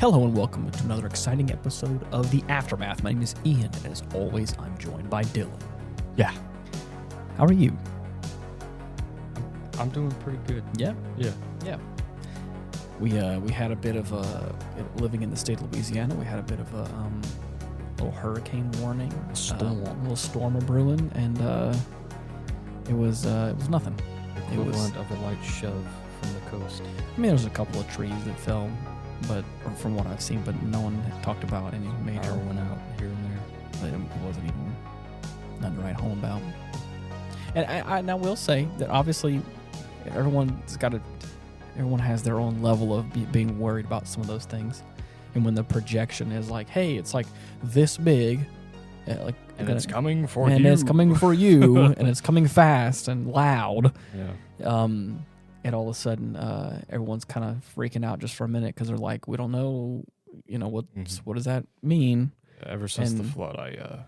Hello and welcome to another exciting episode of The Aftermath. My name is Ian, and as always, I'm joined by Dylan. Yeah. How are you? I'm doing pretty good. Yeah? Yeah. We had a bit of living in the state of Louisiana, we had a bit of a little hurricane warning. A storm. A little storm brewing, and it was nothing. Equivalent of a light shove from the coast. I mean, there was a couple of trees that fell, but from what I've seen, but no one had talked about any major. Power went out here and there. But it wasn't even nothing to write home about. And I will say that obviously everyone has their own level of being worried about some of those things. And when the projection is like, hey, it's like this big, and it's coming for you. And it's coming for you, and it's coming fast and loud. Yeah. And all of a sudden, everyone's kind of freaking out just for a minute because they're like, we don't know, what does that mean? Ever since the flood, I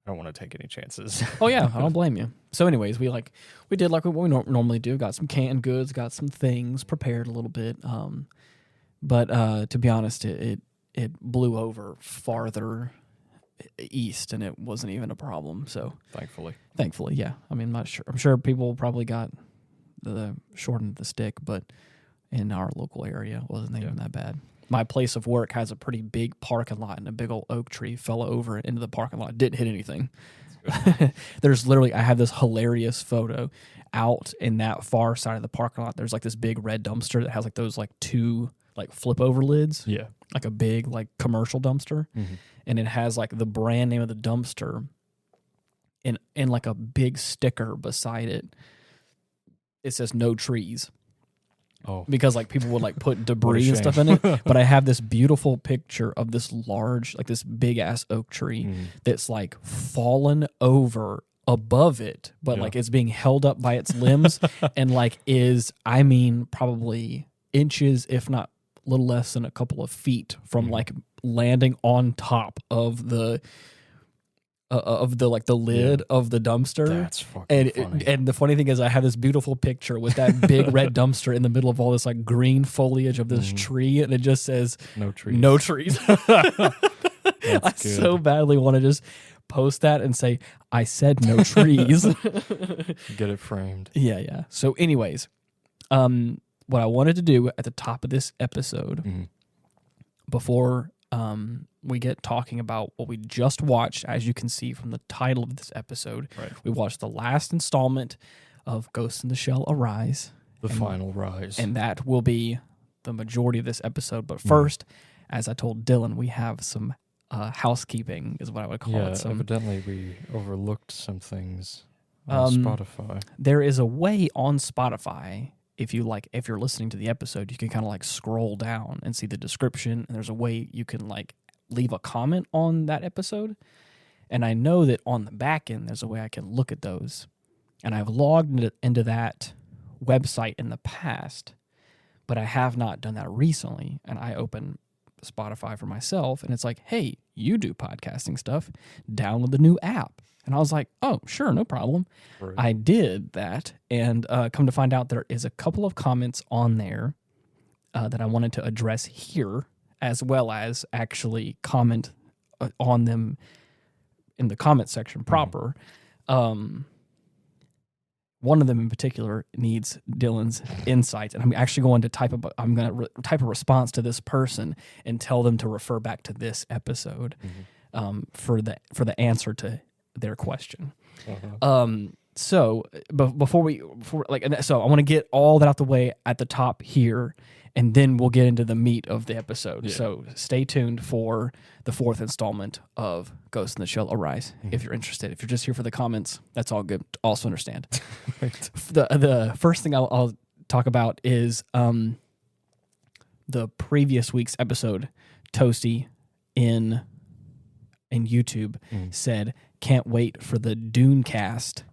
don't want to take any chances. Oh yeah, I don't blame you. So, anyways, we did like what we normally do. Got some canned goods, got some things prepared a little bit. But to be honest, it blew over farther east, and it wasn't even a problem. So, thankfully, yeah. I mean, I'm sure people probably got the short end of the stick, but in our local area, it wasn't even that bad. My place of work has a pretty big parking lot, and a big old oak tree fell over into the parking lot. Didn't hit anything. There's literally, I have this hilarious photo out in that far side of the parking lot. There's like this big red dumpster that has like those like two like flip over lids. Yeah. Like a big like commercial dumpster. Mm-hmm. And it has like the brand name of the dumpster and like a big sticker beside it. It says no trees. Oh. Because like people would like put debris and stuff in it. But I have this beautiful picture of this large, like this big ass oak tree that's like fallen over above it, but like it's being held up by its limbs and like probably inches, if not a little less than a couple of feet from like landing on top of the lid of the dumpster. That's fucking funny. And the funny thing is I have this beautiful picture with that big red dumpster in the middle of all this like green foliage of this tree, and it just says no trees. No trees. I so badly want to just post that and say, I said no trees. Get it framed. Yeah. So anyways, what I wanted to do at the top of this episode, before we get talking about what we just watched, as you can see from the title of this episode, we watched the last installment of Ghost in the Shell Arise. The final rise. And that will be the majority of this episode. But first, as I told Dylan, we have some housekeeping, is what I would call it. Yeah, evidently we overlooked some things on Spotify. There is a way on Spotify, if you're listening to the episode, you can kind of like scroll down and see the description, and there's a way you can like leave a comment on that episode. And I know that on the back end, there's a way I can look at those. And I've logged into that website in the past, but I have not done that recently. And I open Spotify for myself, and it's like, hey, you do podcasting stuff, download the new app. And I was like, oh, sure, no problem. Right. I did that, and come to find out there is a couple of comments on there that I wanted to address here, as well as actually comment on them in the comment section proper. One of them in particular needs Dylan's insights, and I'm actually going to type a response to this person and tell them to refer back to this episode for the answer to their question. So I want to get all that out the way at the top here, and then we'll get into the meat of the episode. Yeah. So stay tuned for the fourth installment of Ghost in the Shell Arise if you're interested. If you're just here for the comments, that's all good. Also understand. Right. The first thing I'll talk about is the previous week's episode. Toasty in YouTube said, can't wait for the Dunecast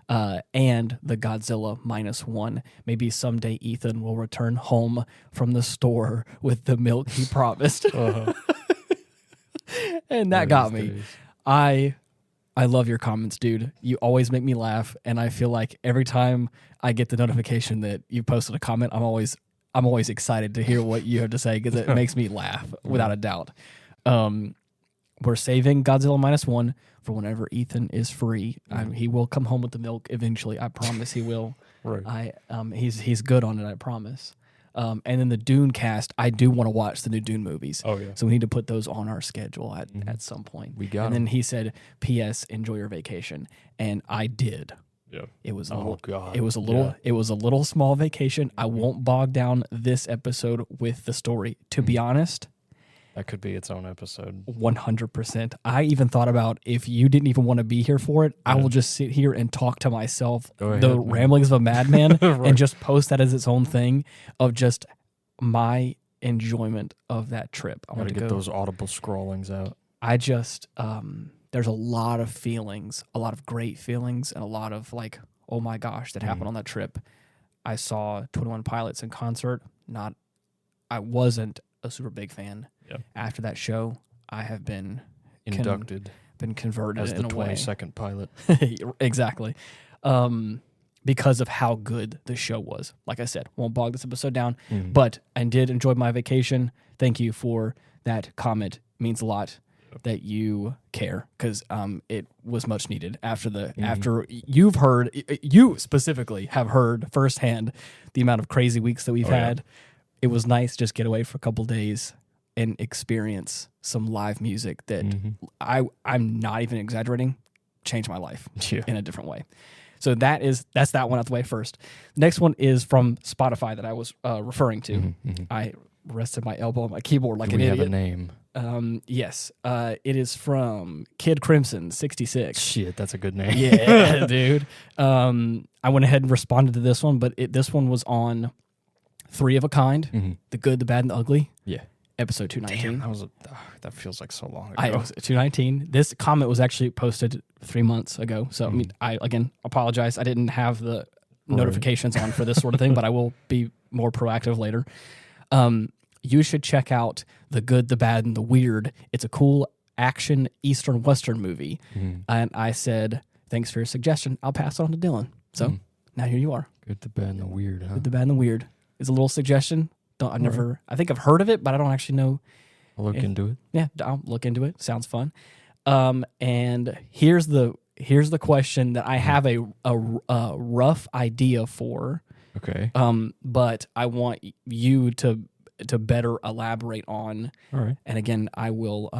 and the Godzilla -1. Maybe someday Ethan will return home from the store with the milk he promised. And that got me. I love your comments, dude. You always make me laugh, and I feel like every time I get the notification that you posted a comment, I'm always excited to hear what you have to say because it makes me laugh without a doubt. We're saving Godzilla -1 for whenever Ethan is free. He will come home with the milk eventually. I promise he will. Right. He's good on it. I promise. And then the Dune cast, I do want to watch the new Dune movies. Oh, yeah. So we need to put those on our schedule at some point. We got And then he said, "P.S. Enjoy your vacation," and I did. Yeah. It was God. It was a little. Yeah. It was a little small vacation. I won't bog down this episode with the story. To be honest, That could be its own episode. 100%. I even thought about if you didn't even want to be here for it, I will just sit here and talk to myself, Go ahead, the man. ramblings of a madman, Right. and just post that as its own thing of just my enjoyment of that trip. I want Gotta to get go. those audible scrollings out. I just, there's a lot of feelings, a lot of great feelings, and a lot of like, oh my gosh, that happened on that trip. I saw 21 Pilots in concert. I wasn't a super big fan. Yep. After that show, I have been Inducted been converted as the in a way. 22nd pilot. Exactly. Because of how good the show was. Like I said, won't bog this episode down, but I did enjoy my vacation. Thank you for that comment. Means a lot that you care because it was much needed after you've heard, you specifically have heard firsthand the amount of crazy weeks that we've had. It was nice just get away for a couple days and experience some live music that I'm not even exaggerating, changed my life in a different way. So that's that one out the way first. The next one is from Spotify that I was referring to. I rested my elbow on my keyboard like an idiot. We have a name. Yes. It is from Kid Crimson 66. Shit, that's a good name. Yeah, dude. I went ahead and responded to this one, but this one was on Three of a Kind, The Good, the Bad, and the Ugly. Yeah. Episode 219. Damn, that feels like so long ago. I was 219. This comment was actually posted 3 months ago. So I mean, I again apologize. I didn't have the notifications on for this sort of thing, but I will be more proactive later. You should check out The Good, the Bad, and the Weird. It's a cool action Eastern Western movie. And I said, thanks for your suggestion. I'll pass it on to Dylan. So now here you are. Good, the bad, and the weird, huh? Good, the Bad, and the Weird is a little suggestion. I think I've heard of it, but I don't actually know. I'll look into it. Yeah, I'll look into it. Sounds fun. And here's the question that I have a rough idea for. Okay. But I want you to better elaborate on. All right. And again, I will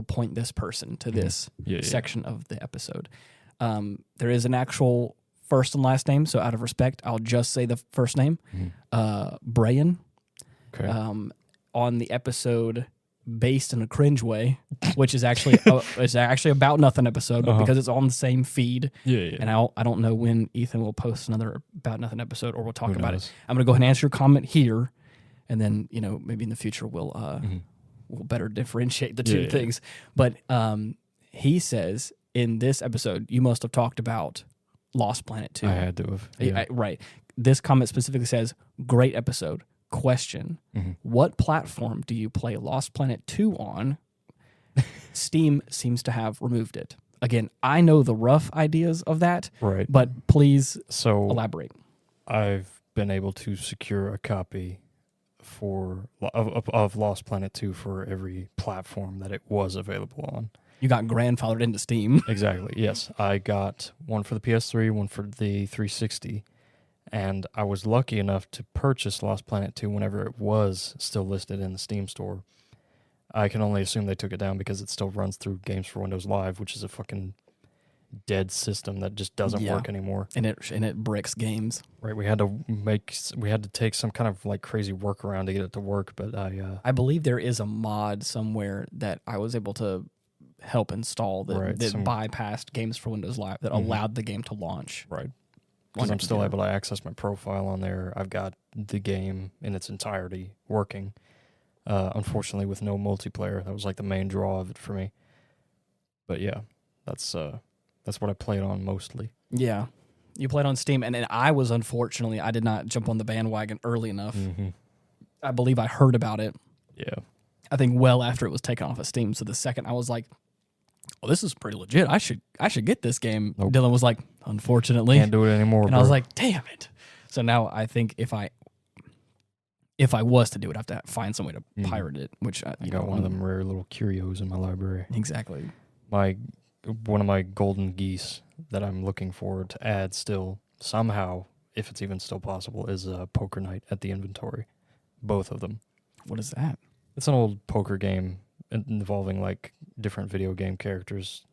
point this person to this section of the episode. There is an actual first and last name, so out of respect, I'll just say the first name. Brian. Okay. On the episode Based in a Cringe Way, which is actually About Nothing episode, but because it's on the same feed. Yeah. And I don't know when Ethan will post another About Nothing episode or we'll talk about knows? it. I'm going to go ahead and answer your comment here, and then maybe in the future we'll better differentiate the two things. But he says in this episode, you must have talked about Lost Planet 2. I had to have. Yeah. Right. This comment specifically says, great episode. Question, what platform do you play Lost Planet 2 on? Steam seems to have removed it. Again, I know the rough ideas of that, Right. but please So elaborate. I've been able to secure a copy of Lost Planet 2 for every platform that it was available on. You got grandfathered into Steam. Exactly. Yes, I got one for the PS3, one for the 360. And I was lucky enough to purchase Lost Planet 2 whenever it was still listed in the Steam store. I can only assume they took it down because it still runs through Games for Windows Live, which is a fucking dead system that just doesn't work anymore. And it bricks games. Right, we had to take some kind of like crazy workaround to get it to work, but I believe there is a mod somewhere that I was able to help install that bypassed Games for Windows Live that allowed the game to launch. Right. Because I'm still able to access my profile on there. I've got the game in its entirety working. Unfortunately, with no multiplayer. That was like the main draw of it for me. But yeah, that's what I played on mostly. Yeah, you played on Steam, and I was unfortunately I did not jump on the bandwagon early enough. I believe I heard about it. Yeah, I think well after it was taken off of Steam. So the second I was like, well, this is pretty legit. I should get this game. Nope. Dylan was like, unfortunately. Can't do it anymore, And bro. I was like, damn it. So now I think if I was to do it, I have to find some way to pirate it, which I got one of them rare little curios in my library. Exactly. One of my golden geese that I'm looking forward to add still somehow, if it's even still possible, is Poker Night at the Inventory. Both of them. What is that? It's an old poker game involving like different video game characters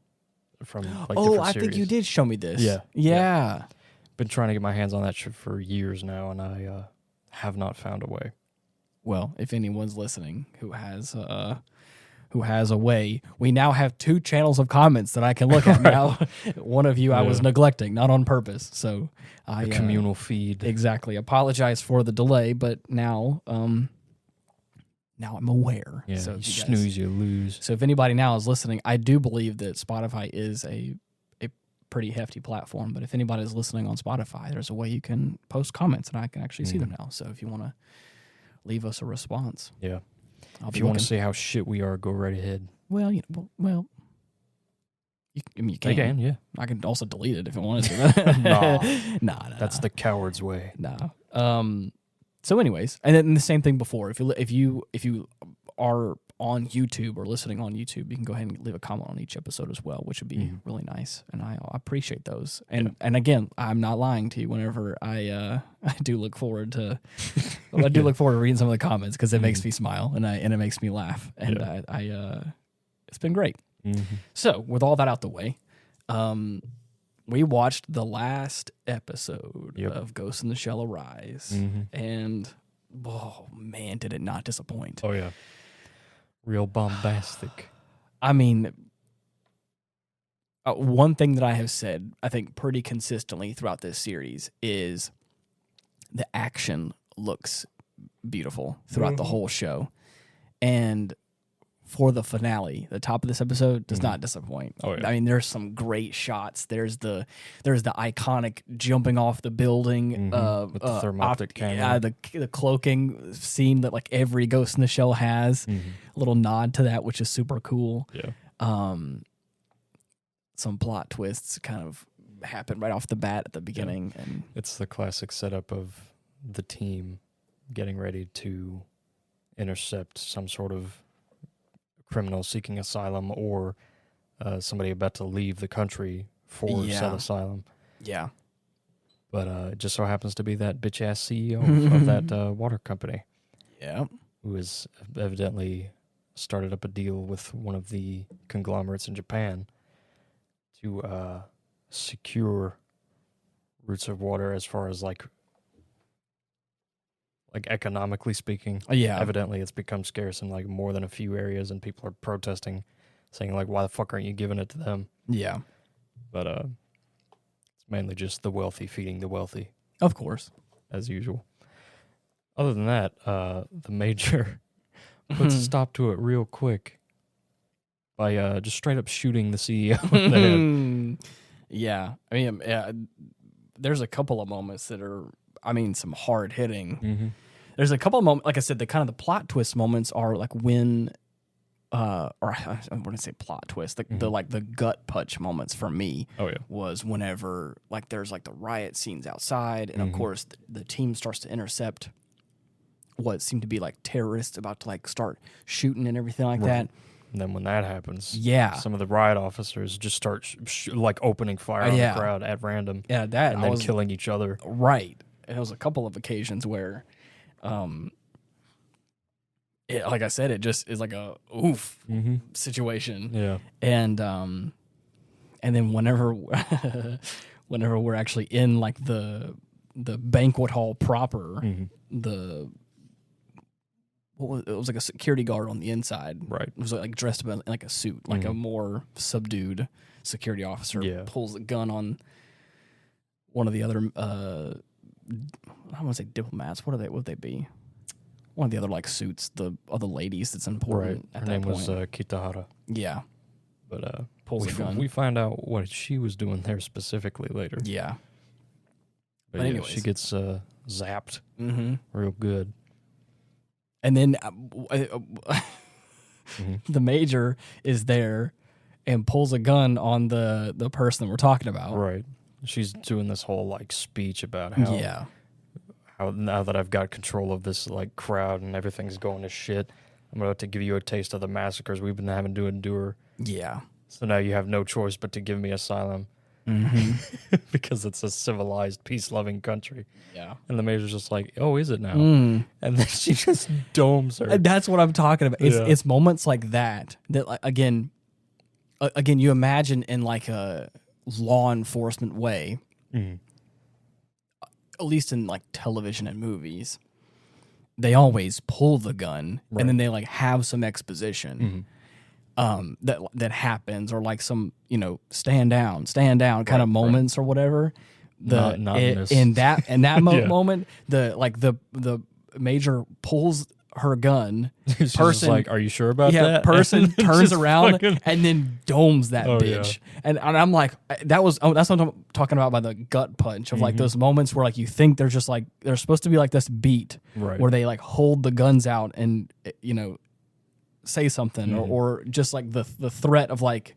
from like different series. I think you did show me this. Yeah. Been trying to get my hands on that shit for years now, and I have not found a way. Well, if anyone's listening who has a way, we now have 2 channels of comments that I can look at now. One of you I was neglecting, not on purpose. So a communal feed. Exactly. Apologize for the delay, but now I'm aware. Yeah, so you snooze, you lose. So if anybody now is listening, I do believe that Spotify is a pretty hefty platform. But if anybody is listening on Spotify, there's a way you can post comments and I can actually see them now. So if you want to leave us a response. Yeah. If you want to see how shit we are, go right ahead. Well, you can. You can, yeah. I can also delete it if I wanted to. Nah. That's the coward's way. Nah. So, anyways, and then the same thing before. If you are on YouTube or listening on YouTube, you can go ahead and leave a comment on each episode as well, which would be really nice, and I appreciate those. And and again, I'm not lying to you. Whenever I do look forward to, look forward to reading some of the comments because it makes me smile and it makes me laugh, and it's been great. So, with all that out the way, we watched the last episode of Ghost in the Shell Arise, and oh man, did it not disappoint! Oh yeah, real bombastic. I mean, one thing that I have said, I think pretty consistently throughout this series is the action looks beautiful throughout the whole show, and for the finale, the top of this episode does not disappoint. Oh, yeah. I mean, there's some great shots. There's the iconic jumping off the building with the thermoptic camera. The cloaking scene that like every Ghost in the Shell has. A little nod to that, which is super cool. Yeah. Some plot twists kind of happen right off the bat at the beginning, and it's the classic setup of the team getting ready to intercept some sort of criminal seeking asylum or somebody about to leave the country for said asylum. Yeah. But it just so happens to be that bitch-ass CEO of that water company. Yeah. Who has evidently started up a deal with one of the conglomerates in Japan to secure routes of water as far as like economically speaking. Yeah. Evidently it's become scarce in like more than a few areas and people are protesting, saying like, why the fuck aren't you giving it to them? Yeah. But it's mainly just the wealthy feeding the wealthy. Of course. As usual. Other than that, the Major puts a stop to it real quick by just straight up shooting the CEO in the head. Yeah. I mean, there's a couple of moments that are, some hard hitting. There's a couple of moments, like I said, the plot twist moments are like when, or I wouldn't say plot twist, the gut punch moments for me. Oh yeah, was whenever like there's like the riot scenes outside, and of course the team starts to intercept what seemed to be like terrorists about to like start shooting and everything like that. And then when that happens, some of the riot officers just start like opening fire on the crowd at random. Yeah, that and then killing each other. Right. And there was a couple of occasions where, like I said, it just is like a oof situation. Yeah. And then whenever we're actually in like the banquet hall proper, it was like a security guard on the inside. Right. It was like dressed up in like a suit, like a more subdued security officer pulls the gun on one of the other I want to say diplomats. What would they be? One of the other like suits, the other ladies that's important at Her that name point. was Kitahara. Yeah. But pulls a gun. We find out what she was doing there specifically later. Yeah. But anyways, she gets zapped real good. And then the Major is there and pulls a gun on the person that we're talking about. Right. She's doing this whole like speech about how how now that I've got control of this like crowd and everything's going to shit, I'm about to give you a taste of the massacres we've been having to endure. Yeah. So now you have no choice but to give me asylum because it's a civilized, peace-loving country. Yeah. And the major's just like, oh, is it now? Mm. And then she just domes her. And that's what I'm talking about. Yeah. It's moments like that like, again, you imagine in like a law enforcement way, at least in like television and movies, they always pull the gun and then they like have some exposition that happens, or like some, stand down kind of moments or whatever. Not in that moment, the major pulls her gun. She's just like, are you sure about that? Person turns around and then domes that bitch. Yeah. And I'm like, that's what I'm talking about by the gut punch of like those moments where like you think they're just like, they're supposed to be like this beat where they like hold the guns out and, say something or just like the threat of like,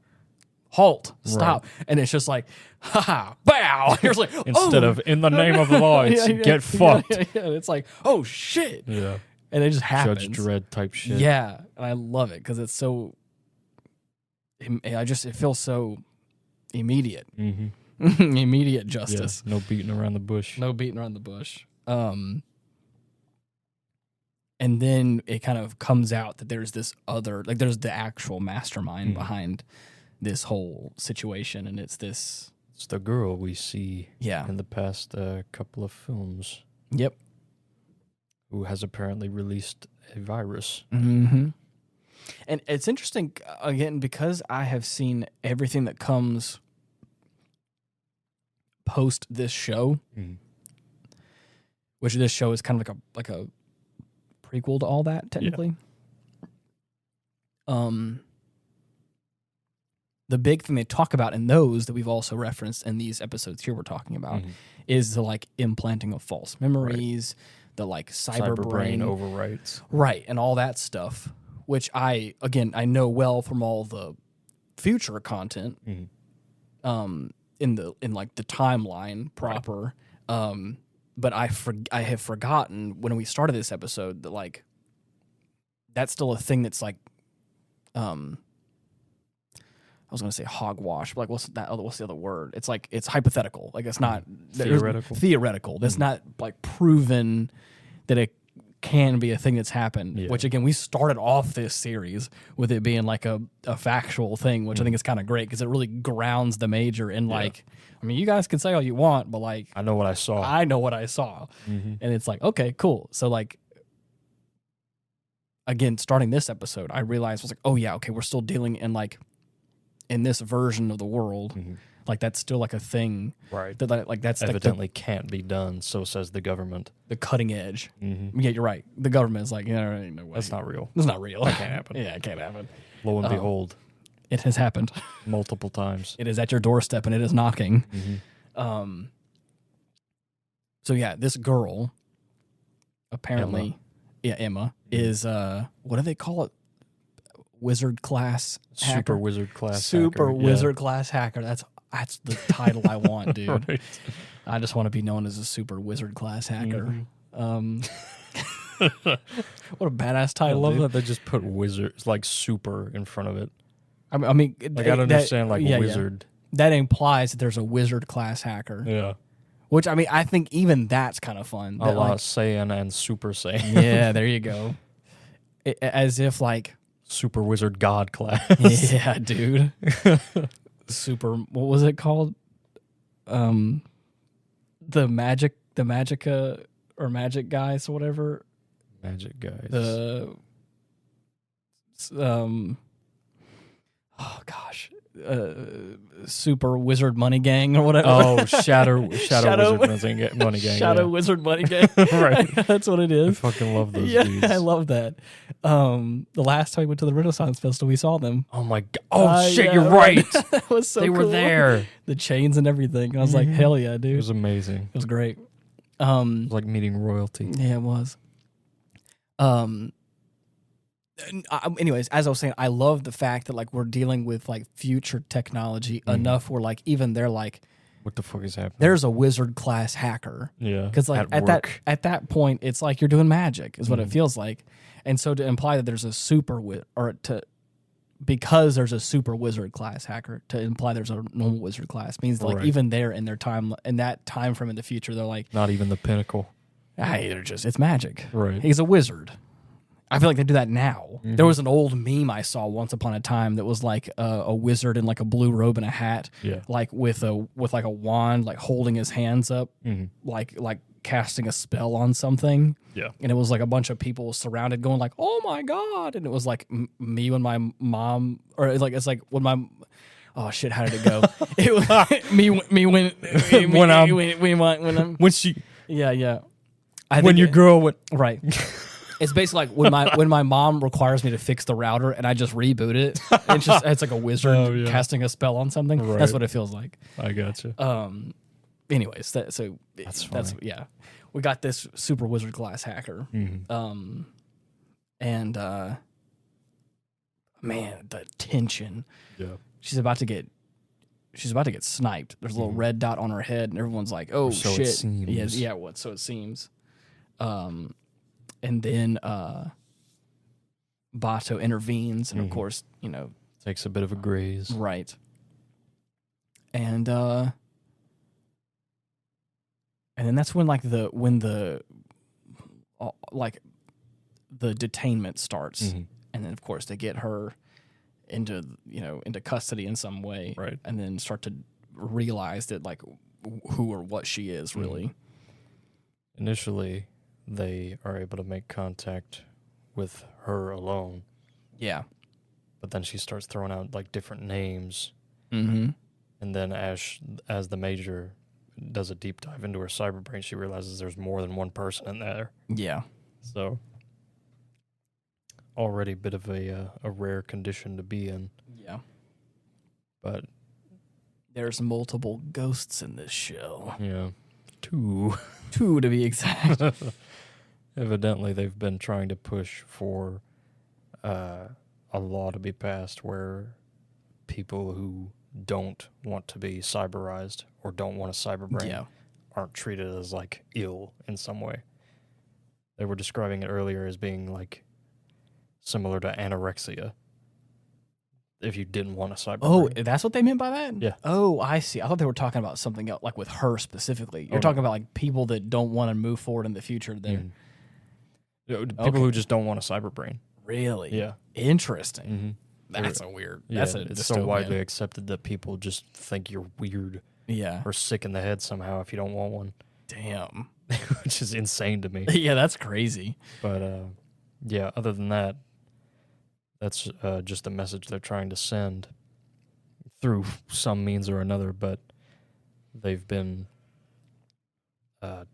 halt, stop. And it's just like, ha, bow. You're like, instead of in the name of the law, it's get fucked. Yeah. It's like, oh shit. Yeah. And it just happens. Judge Dredd type shit. Yeah. And I love it because it's so, it feels so immediate. Immediate justice. Yeah, no beating around the bush. And then it kind of comes out that there's this other, like there's the actual mastermind behind this whole situation, and it's the girl we see in the past couple of films. Yep. Who has apparently released a virus. And it's interesting, again, because I have seen everything that comes post this show, which this show is kind of like a prequel to all that, technically. The big thing they talk about in those that we've also referenced in these episodes here we're talking about is the like implanting of false memories, the like cyberbrain overwrites. Right, and all that stuff, which I know well from all the future content in like the timeline proper. But I have forgotten when we started this episode that like that's still a thing that's like I was going to say hogwash, but like what's the other word? It's like it's hypothetical. Like it's not theoretical. That's not like proven that it can be a thing that's happened. Yeah. Which again, we started off this series with it being like a factual thing, which I think is kind of great because it really grounds the major in like, I mean, you guys can say all you want, but like I know what I saw. And it's like, okay, cool. So like again, starting this episode, I realized I was like, oh yeah, okay, we're still dealing in this version of the world, like that's still like a thing, right? That like that's evidently like can't be done. So says the government. The cutting edge. Yeah, you're right. The government is like, no way. That's not real. It's not real. That can't happen. Yeah, it can't happen. Lo and behold, it has happened multiple times. It is at your doorstep and it is knocking. So yeah, this girl, apparently, Emma is what do they call it? Wizard class hacker. Super wizard class Super hacker. wizard class hacker. That's the title I want, dude. Right. I just want to be known as a super wizard class hacker. What a badass title. I love dude. that they just put wizards like super in front of it. I mean like I don't understand wizard. That implies that there's a wizard class hacker. Yeah. Which I mean I think even that's kind of fun. A la Saiyan and Super Saiyan. Yeah, there you go. As if like super wizard god class. Yeah, dude. Super. What was it called? The Magica or Magic Guys or whatever. Magic Guys. Oh gosh. Super Wizard Money Gang or whatever. Oh, Shadow Wizard Money Gang. Shadow Wizard Money Gang. Right. That's what it is. I fucking love those dudes. I love that. The last time we went to the Renaissance Festival, we saw them. Oh my god. Oh shit, you're right. That was so They cool. were there. The chains and everything. And I was like, hell yeah, dude. It was amazing. It was great. It was like meeting royalty. Yeah, it was. Anyways, as I was saying, I love the fact that like we're dealing with like future technology enough where like even they're like What the fuck is happening? There's a wizard class hacker. Yeah. Because like at that point, it's like you're doing magic, is what it feels like. And so to imply that there's a because there's a super wizard class hacker, to imply there's a normal wizard class means like even there in their time, in that time frame in the future, they're like not even the pinnacle. Hey, it's magic. Right. He's a wizard. I feel like they do that now. There was an old meme I saw once upon a time that was like a wizard in like a blue robe and a hat, like with like a wand, like holding his hands up, like casting a spell on something. Yeah. And it was like a bunch of people surrounded going like, "Oh my god." And it was like me when my mom, or it's like when my, oh shit, how did it go? It was me when she yeah. When your girl went right. It's basically like when my mom requires me to fix the router and I just reboot it. It's like a wizard casting a spell on something. Right. That's what it feels like. I gotcha. Anyways, that's yeah. We got this super wizard class hacker. And man, the tension. Yeah. She's about to get sniped. There's a little red dot on her head, and everyone's like, "Oh so shit!" It seems. Yeah. What? So it seems. And then Bato intervenes, and of course, takes a bit of a graze. Right. And then that's when the detainment starts, and then of course they get her into custody in some way, right? And then start to realize that like who or what she is really. Initially, they are able to make contact with her alone. Yeah. But then she starts throwing out like different names. Mm-hmm. And then as the Major does a deep dive into her cyberbrain, she realizes there's more than one person in there. Yeah. So already a bit of a rare condition to be in. Yeah. But there's multiple ghosts in this show. Yeah. Two to be exact. Evidently, they've been trying to push for a law to be passed where people who don't want to be cyberized or don't want a cyberbrain aren't treated as like ill in some way. They were describing it earlier as being like similar to anorexia. If you didn't want a cyberbrain. Oh, that's what they meant by that? Yeah. Oh, I see. I thought they were talking about something else, like with her specifically. You're talking about like people that don't want to move forward in the future. People who just don't want a cyberbrain. Really? Yeah. Interesting. That's a weird. That's it's so widely accepted that people just think you're weird. Yeah. Or sick in the head somehow if you don't want one. Damn. Which is insane to me. Yeah, that's crazy. But other than that, that's just a message they're trying to send through some means or another, but they've been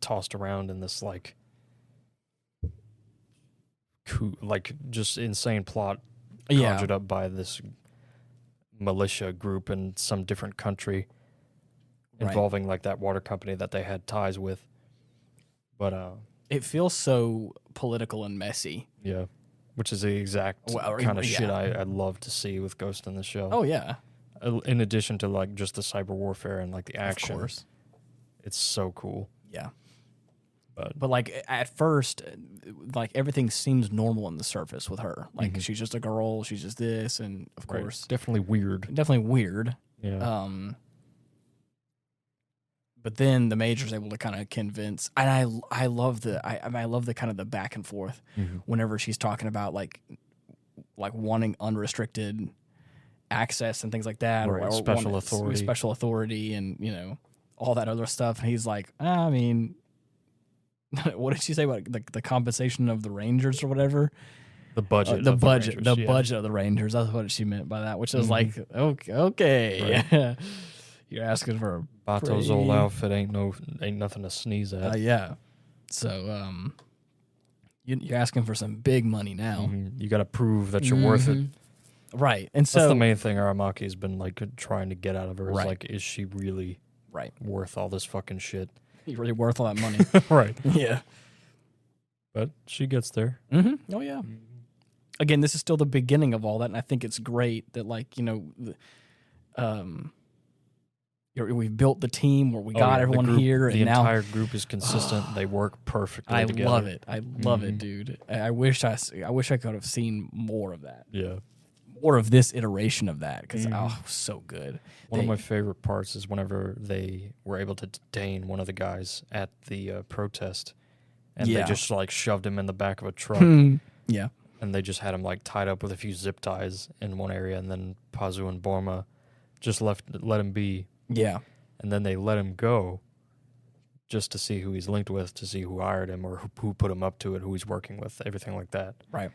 tossed around in this like just insane plot conjured up by this militia group in some different country involving like that water company that they had ties with. But it feels so political and messy. Yeah. Which is the exact kind of shit I'd love to see with Ghost in the show. Oh, yeah. In addition to, like, just the cyber warfare and, like, the action. Of course. It's so cool. Yeah. But like, at first, like, everything seems normal on the surface with her. Like, she's just a girl, she's just this, and, of course... Definitely weird. Yeah. But then the Major's able to kind of convince, and I love the kind of the back and forth whenever she's talking about like wanting unrestricted access and things like that, or special authority, and all that other stuff. And he's like, I mean, what did she say about the compensation of the Rangers or whatever? The budget, budget of the Rangers. That's what she meant by that, which is like, okay. Right. You're asking for a Bato's old outfit ain't nothing to sneeze at. Yeah. So you're asking for some big money now. You got to prove that you're worth it. Right. And so that's the main thing Aramaki's been like trying to get out of her is like, is she really worth all this fucking shit? You really worth all that money? Right. Yeah. But she gets there. Oh yeah. Again, this is still the beginning of all that, and I think it's great that we've built the team where we got everyone here, and the now entire group is consistent. They work perfectly I together. love it. I love it, dude. I wish I could have seen more of that. Yeah. More of this iteration of that, because so good. One of my favorite parts is whenever they were able to detain one of the guys at the protest, and they just like shoved him in the back of a truck. Yeah. And they just had him like tied up with a few zip ties in one area, and then Pazu and Borma just let him be. Yeah. And then they let him go just to see who he's linked with, to see who hired him or who put him up to it, who he's working with, everything like that. Right.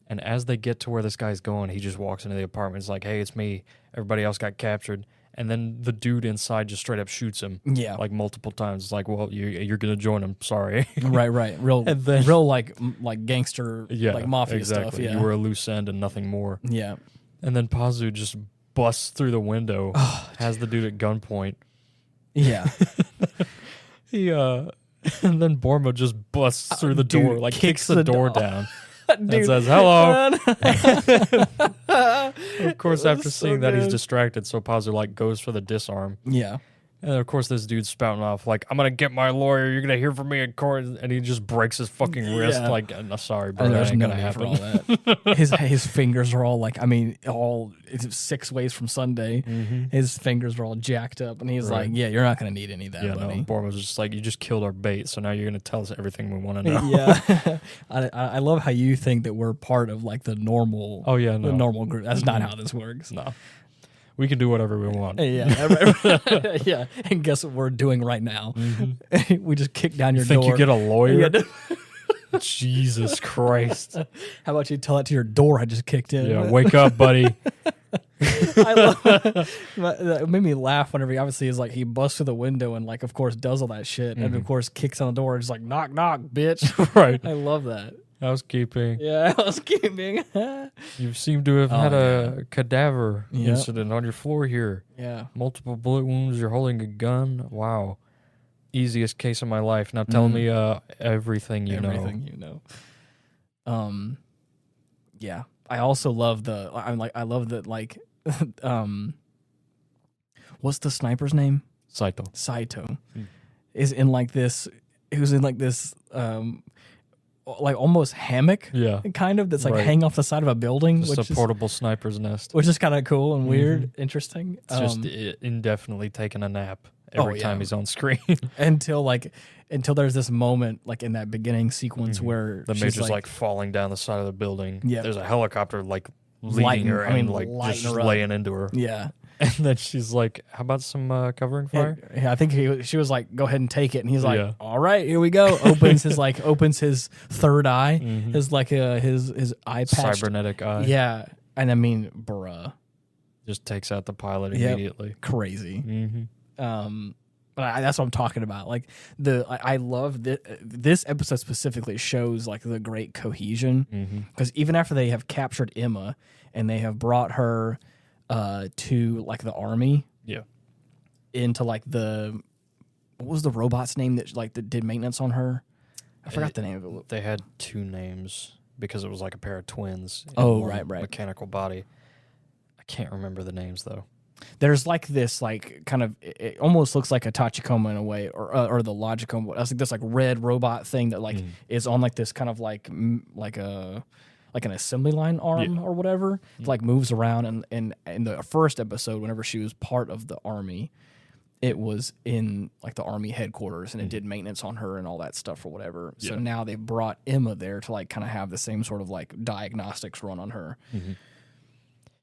And as they get to where this guy's going, he just walks into the apartment. It's like, hey, it's me. Everybody else got captured. And then the dude inside just straight up shoots him. Yeah. Like multiple times. It's like, well, you're going to join him. Sorry. Right. Real like gangster, like mafia exactly. stuff. Yeah. You were a loose end and nothing more. Yeah. And then Pazu just busts through the window, has the dude at gunpoint. Yeah. And then Borma just busts through the door, like kicks the door down. And says, hello. Of course, after seeing that, he's distracted, so Pazu like goes for the disarm. Yeah. And of course, this dude's spouting off like, "I'm gonna get my lawyer. You're gonna hear from me in court." And he just breaks his fucking wrist. Like, no, sorry, bro, that ain't gonna happen. For all that. his fingers are all like, it's 6 ways from Sunday. His fingers are all jacked up, and he's like, "Yeah, you're not gonna need any of that, buddy." No, Borma was just like, "You just killed our bait, so now you're gonna tell us everything we want to know." Yeah. I love how you think that we're part of like the normal. Oh yeah, no. The normal group. That's not how this works. No. We can do whatever we want. Yeah. Yeah. And guess what we're doing right now? We just kick down your door. Think you get a lawyer? Jesus Christ. How about you tell that to your door I just kicked in? Yeah, wake up, buddy. I love it made me laugh whenever he obviously is like, he busts through the window and like, of course, does all that shit. And of course, kicks on the door and just like, knock, knock, bitch. Right. I love that. Housekeeping. Yeah, housekeeping. You seem to have had a cadaver incident on your floor here. Yeah. Multiple bullet wounds. You're holding a gun. Wow. Easiest case of my life. Now tell me everything you know. Everything you know. Yeah. I also love I love that like what's the sniper's name? Saito. Is in like this. He was in like this like almost hammock, kind of, that's like hanging off the side of a building, just which a portable sniper's nest, which is kind of cool and weird, interesting. It's just indefinitely taking a nap every time he's on screen until there's this moment like in that beginning sequence where the major's like falling down the side of the building. Yeah, there's a helicopter like leading her and like just laying into her. Yeah. And then she's like, "How about some covering fire?" Yeah, I think she was like, "Go ahead and take it." And he's like, "All right, here we go." Opens his third eye, his like his eye patch, cybernetic eye. Yeah, and I mean, bruh, just takes out the pilot immediately. Crazy. But that's what I'm talking about. Like I love this episode specifically shows like the great cohesion, because even after they have captured Emma and they have brought her to like the army, into like what was the robot's name that did maintenance on her? I forgot the name of it. They had 2 names because it was like a pair of twins. Right. Mechanical body. I can't remember the names though. There's like this like kind of, it almost looks like a Tachikoma in a way, or the Logicoma. That's like this like red robot thing that like is on like this kind of like an assembly line arm or whatever, like moves around. And in the first episode, whenever she was part of the army, it was in like the army headquarters, and it did maintenance on her and all that stuff or whatever. So now they brought Emma there to like kind of have the same sort of like diagnostics run on her.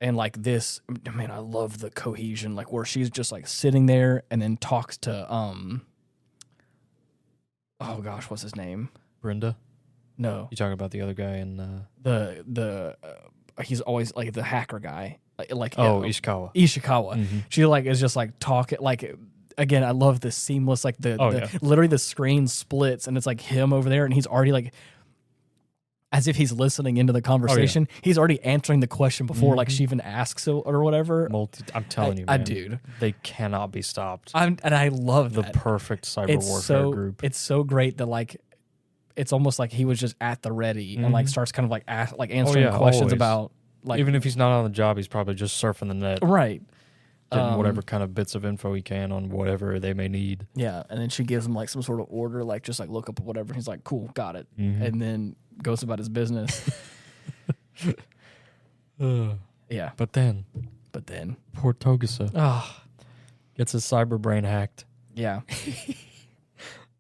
And like this, man, I love the cohesion, like where she's just like sitting there and then talks to oh gosh, what's his name? Brenda? No. You talking about the other guy in he's always like the hacker guy. Ishikawa. Ishikawa. She like is just like talking like, again, I love the seamless like literally the screen splits and it's like him over there and he's already like, as if he's listening into the conversation. He's already answering the question before like she even asks it or whatever. I'm telling you, man, dude, they cannot be stopped. And I love the that. Perfect cyber warfare group. It's so great that like it's almost like he was just at the ready and like starts kind of like answering questions always. about like, even if he's not on the job, he's probably just surfing the net. Right. Getting whatever kind of bits of info he can on whatever they may need. Yeah, and then she gives him like some sort of order, like just like look up whatever. And he's like, cool, got it. Mm-hmm. And then goes about his business. Yeah. But then poor Togusa gets his cyberbrain hacked. Yeah.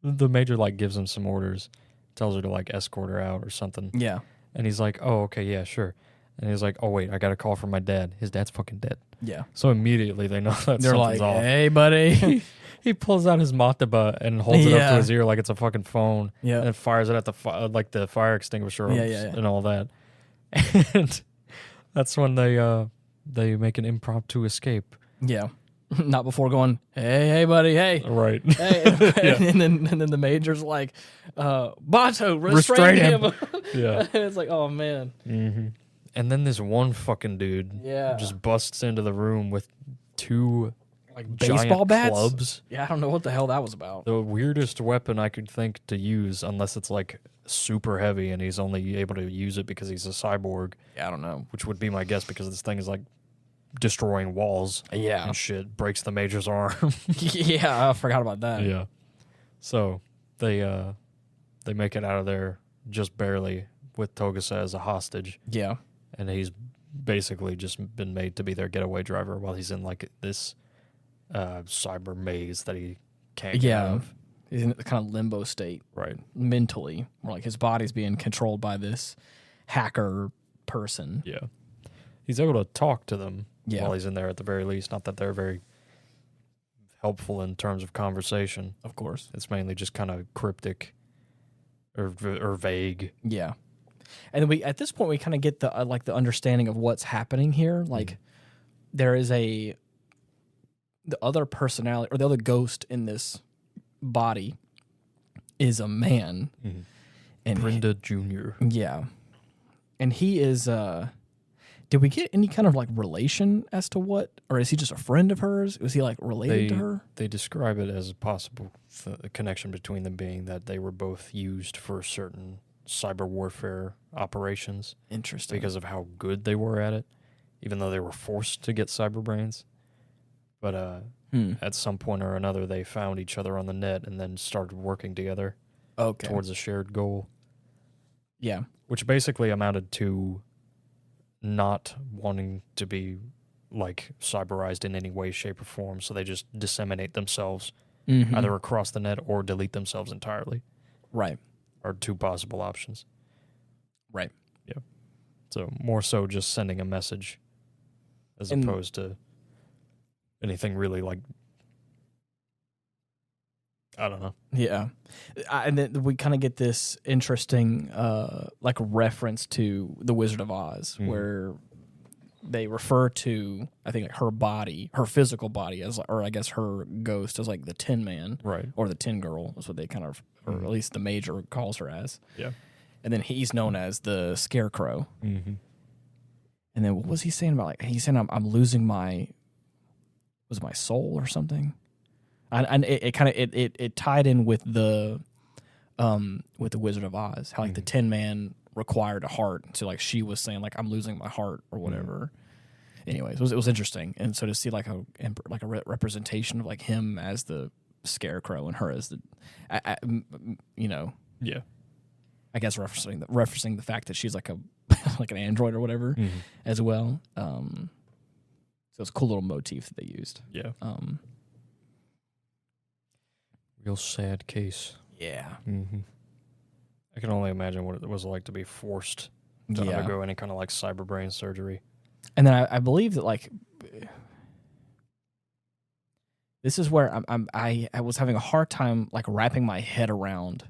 The major like gives him some orders, tells her to like escort her out or something. Yeah. And he's like, oh, okay, yeah, sure. And he's like, oh, wait, I got a call from my dad. His dad's fucking dead. Yeah. So immediately they know that They're something's like, off. hey, buddy. He pulls out his mataba and holds it up to his ear like it's a fucking phone. Yeah. And fires it at the like the fire extinguisher and all that. And that's when they make an impromptu escape. Yeah. Not before going, hey, buddy, hey. Right. Hey. and then the major's like, Bato, restrain him. Yeah. And it's like, oh, man. Mm-hmm. And then this one fucking dude just busts into the room with two like baseball bats? Clubs. Yeah, I don't know what the hell that was about. The weirdest weapon I could think to use, unless it's like super heavy and he's only able to use it because he's a cyborg. Yeah, I don't know. Which would be my guess because this thing is like destroying walls. Yeah. And shit. Breaks the major's arm. Yeah, I forgot about that. Yeah. So they make it out of there just barely with Togusa as a hostage. Yeah. And he's basically just been made to be their getaway driver while he's in like this cyber maze that he can't get out of. He's in a kind of limbo state. Right. Mentally. Where like his body's being controlled by this hacker person. Yeah. He's able to talk to them while he's in there at the very least. Not that they're very helpful in terms of conversation. Of course. It's mainly just kind of cryptic or vague. Yeah. And we at this point we kind of get the like the understanding of what's happening here. Like there is the other personality or the other ghost in this body is a man. Mm-hmm. And Brenda Jr. Yeah. And he is did we get any kind of like relation as to what, or is he just a friend of hers? Was he like related to her? They describe it as a possible connection between them being that they were both used for certain cyber warfare operations. Interesting. Because of how good they were at it, even though they were forced to get cyberbrains. But at some point or another, they found each other on the net and then started working together towards a shared goal. Yeah. Which basically amounted to not wanting to be like cyberized in any way, shape, or form. So they just disseminate themselves either across the net or delete themselves entirely. Right. Are two possible options. Right. Yeah. So more so just sending a message as opposed to anything really like, I don't know. Yeah. And then we kind of get this interesting like reference to The Wizard of Oz where they refer to, I think, like her body, her physical body, as, or I guess her ghost as like the Tin Man. Right. Or the Tin Girl is what they kind of, or at least the major calls her as. Yeah. And then he's known as the Scarecrow. Mm-hmm. And then what was he saying about, like, he's saying I'm losing my, was it my soul or something? And it kind of it tied in with the Wizard of Oz, how like the Tin Man required a heart. So like she was saying like I'm losing my heart or whatever. Anyways, it was interesting, and so to see like a representation of like him as the Scarecrow and her as the, you know, yeah, I guess referencing the fact that she's like a like an android or whatever as well. So it's a cool little motif that they used. Yeah. Real sad case. Yeah. Mm-hmm. I can only imagine what it was like to be forced to undergo any kind of like cyberbrain surgery. And then I believe that like this is where I was having a hard time like wrapping my head around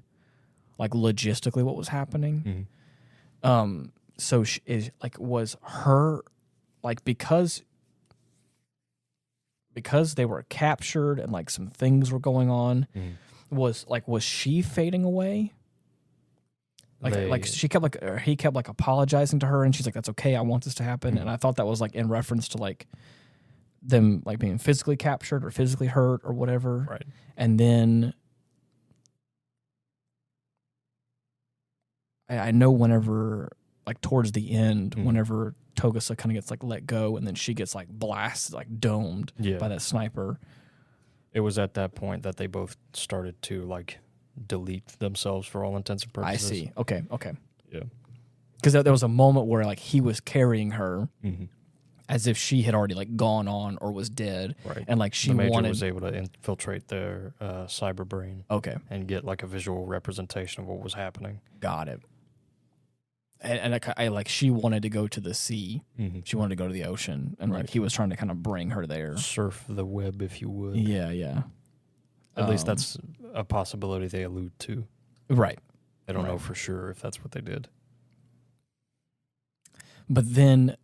like logistically what was happening. So was her like because they were captured and like some things were going on, was she fading away? Like she kept like, or he kept like apologizing to her, and she's like, "That's okay, I want this to happen." And I thought that was like in reference to like them like being physically captured or physically hurt or whatever. Right. And then I know whenever like towards the end, whenever Togusa kind of gets like let go, and then she gets like blasted, like domed by that sniper. It was at that point that they both started to like delete themselves for all intents and purposes. I see. Okay. Yeah. Because there was a moment where like he was carrying her as if she had already like gone on or was dead, Right. and like she the Major wanted was able to infiltrate their Cyberbrain. Okay, And get like a visual representation of what was happening. got it. And I like she wanted to go to the sea. She wanted to go to the ocean, and like he was trying to kind of bring her there. Surf the web, if you would. Yeah. At least that's a possibility they allude to. Right. I don't know for sure if that's what they did. But then,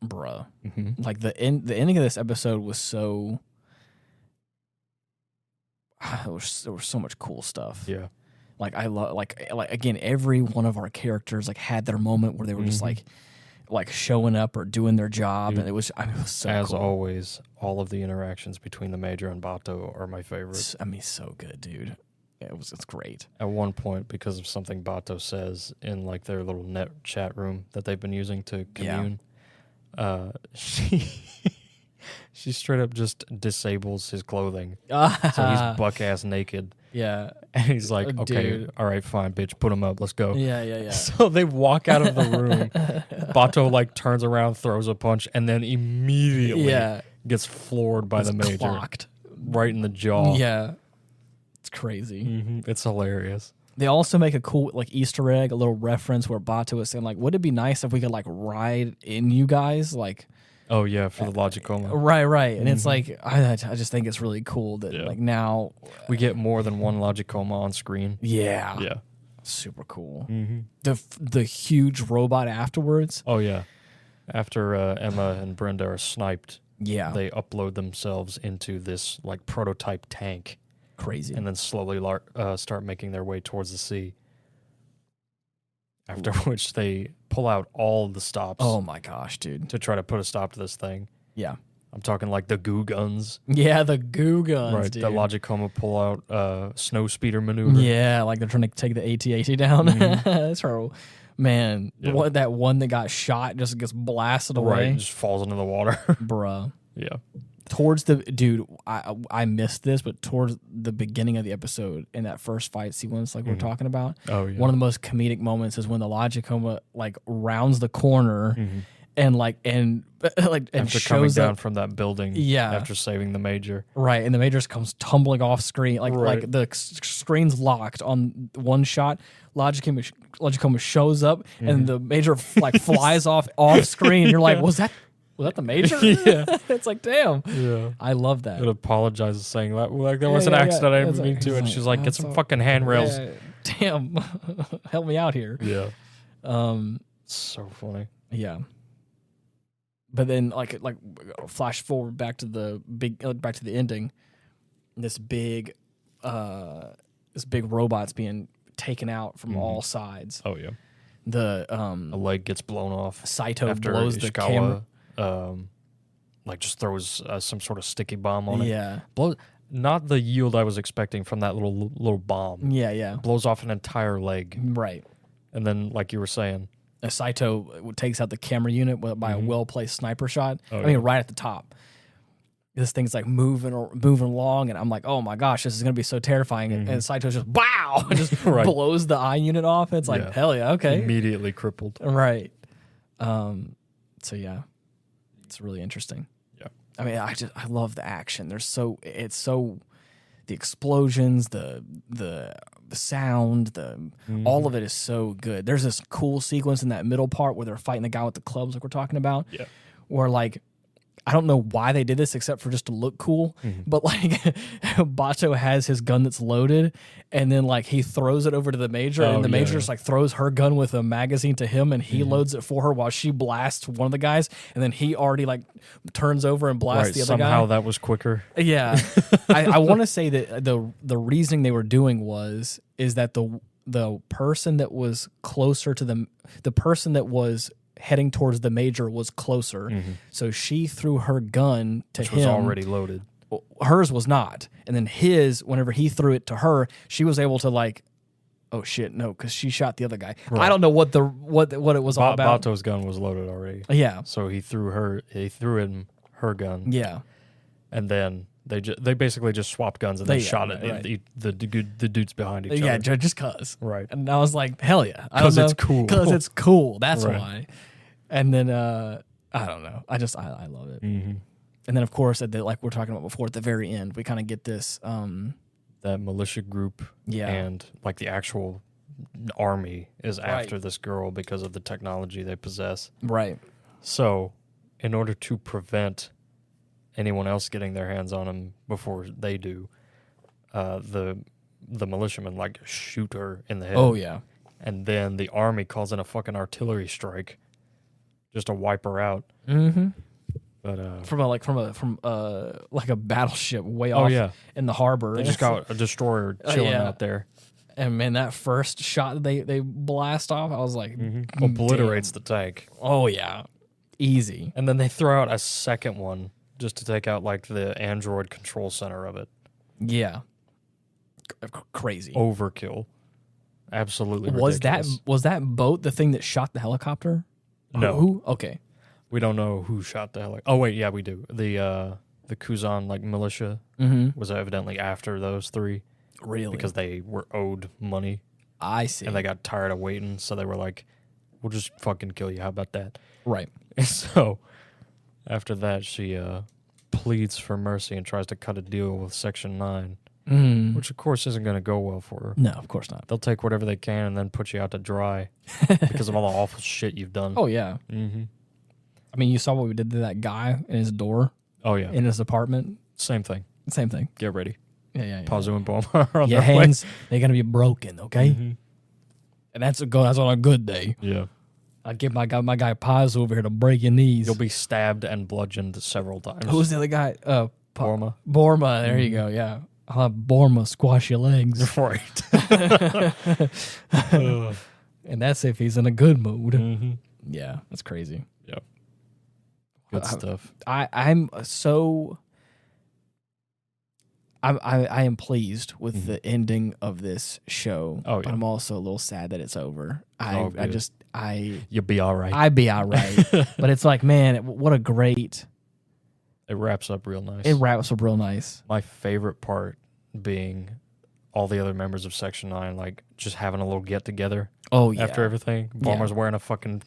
bruh, like the ending of this episode was so. There was so much cool stuff. Yeah. Like I love like again, every one of our characters like had their moment where they were just like showing up or doing their job, Dude, and it was so as cool. always, all of the interactions between the Major and Bato are my favorite. I mean, so good, dude. It's great. At one point, because of something Bato says in like their little net chat room that they've been using to commune, she straight up just disables his clothing, so he's buck ass naked. Yeah, and he's like, "Okay, dude. all right, fine, bitch, put him up, let's go." Yeah. So they walk out of the room. Bato like turns around, throws a punch, and then immediately gets floored by the Major, clocked right in the jaw. Yeah, it's crazy. It's hilarious. They also make a cool like Easter egg, a little reference where Bato is saying like, "Would it be nice if we could like ride in you guys?" Like, oh yeah, for the Logicoma. Right. And it's like I just think it's really cool that like now we get more than one Logicoma on screen. Yeah, super cool. The huge robot afterwards. Oh yeah, after Emma and Brenda are sniped, they upload themselves into this like prototype tank. Crazy. And then slowly start making their way towards the sea. After which they pull out all the stops. Oh my gosh, dude. To try to put a stop to this thing. Yeah. I'm talking like the goo guns. Yeah, the goo guns, right, dude. The Logicoma pull out snow speeder maneuver. Yeah, like they're trying to take the AT-AT down. That's her. Man, that one that got shot just gets blasted away. Right, just falls into the water. Bruh. Yeah. Towards the dude, I missed this, but towards the beginning of the episode in that first fight sequence, like we're talking about, one of the most comedic moments is when the Logicoma like rounds the corner and after shows coming down up from that building, after saving the Major, right, and the Major comes tumbling off screen, like the screen's locked on one shot. Logicoma shows up and the Major like flies off screen. You're like, was that the Major? It's like, damn. Yeah. I love that. It apologizes, saying that there was an accident. I didn't mean to. And she's like, get some fucking handrails. Damn. Help me out here. Yeah. So funny. Yeah. But then like flash forward back to the ending. This big robot's being taken out from all sides. Oh yeah. A leg gets blown off. Saito after blows the camera. Like just throws some sort of sticky bomb on it. Yeah. Not the yield I was expecting from that little bomb. Yeah. Blows off an entire leg. Right. And then, like you were saying, Saito takes out the camera unit by a well-placed sniper shot. Right at the top. This thing's like moving along, and I'm like, oh my gosh, this is gonna be so terrifying. And Saito's just wow, just blows the eye unit off. It's like hell yeah, okay, immediately crippled. Right. So yeah, it's really interesting. Yeah. I mean, I love the action. The explosions, the sound, all of it is so good. There's this cool sequence in that middle part where they're fighting the guy with the clubs, like we're talking about. Yeah. Where like, I don't know why they did this except for just to look cool, but like Bato has his gun that's loaded, and then like he throws it over to the Major, and the Major just like throws her gun with a magazine to him, and he loads it for her while she blasts one of the guys, and then he already like turns over and blasts the other guy. Somehow that was quicker. Yeah, I want to say that the reasoning they were doing is that the person that was closer to the person that was heading towards the Major was closer, so she threw her gun to him. Which was already loaded. Hers was not, and then his, whenever he threw it to her, she was able to like Oh shit, no, because she shot the other guy. Right. I don't know what it was all about. Bato's gun was loaded already. Yeah, So he threw in her gun. yeah, And then they basically just swapped guns and they shot the dudes behind each other. yeah, just cause. Right. And I was like, hell yeah, Because it's cool. Because it's cool. That's Right. why. And then I don't know. I love it. Mm-hmm. And then of course like we're talking about before, at the very end, we kind of get this. That militia group and like the actual army is after this girl because of the technology they possess. Right. So, in order to prevent anyone else getting their hands on him before they do, the militiamen like shoot her in the head. Oh yeah. And then the army calls in a fucking artillery strike just to wipe her out. Mm-hmm. But From like a battleship way off in the harbor. they just got a destroyer chilling out there. And man, that first shot that they blast off, I was like, Obliterates the tank. oh yeah, easy. And then they throw out a second one just to take out like the android control center of it. Yeah, crazy. Overkill. Absolutely ridiculous. Was that boat the thing that shot the helicopter? No. Who? Okay. We don't know who shot the helicopter. Oh wait, yeah, we do. The Kuzan like militia was evidently after those three. Really? Because they were owed money. I see. And they got tired of waiting, so they were like, we'll just fucking kill you. How about that? Right. And so after that, she pleads for mercy and tries to cut a deal with Section 9, which of course isn't going to go well for her. No, of course not. They'll take whatever they can and then put you out to dry because of all the awful shit you've done. Oh, yeah. Mm-hmm. I mean, you saw what we did to that guy in his door? Oh, yeah. In his apartment? Same thing. Same thing. Get ready. Yeah. Pazu and Borma are on Your their way. hands, they're going to be broken, okay? Mm-hmm. And that's on a good day. Yeah. I get my guy Pazu over here to break your knees. You'll be stabbed and bludgeoned several times. Who's the other guy? Borma. Borma, there you go, yeah. I'll have Borma squash your legs. Right. And that's if he's in a good mood. Mm-hmm. Yeah, that's crazy. Yep. Good stuff. I'm so... I am pleased with the ending of this show, but I'm also a little sad that it's over. You'll be all right. I'd be all right. But it's like, man, what a great... It wraps up real nice. It wraps up real nice. My favorite part being all the other members of Section 9, like, just having a little get-together. Oh, yeah. After everything. Borma's wearing a fucking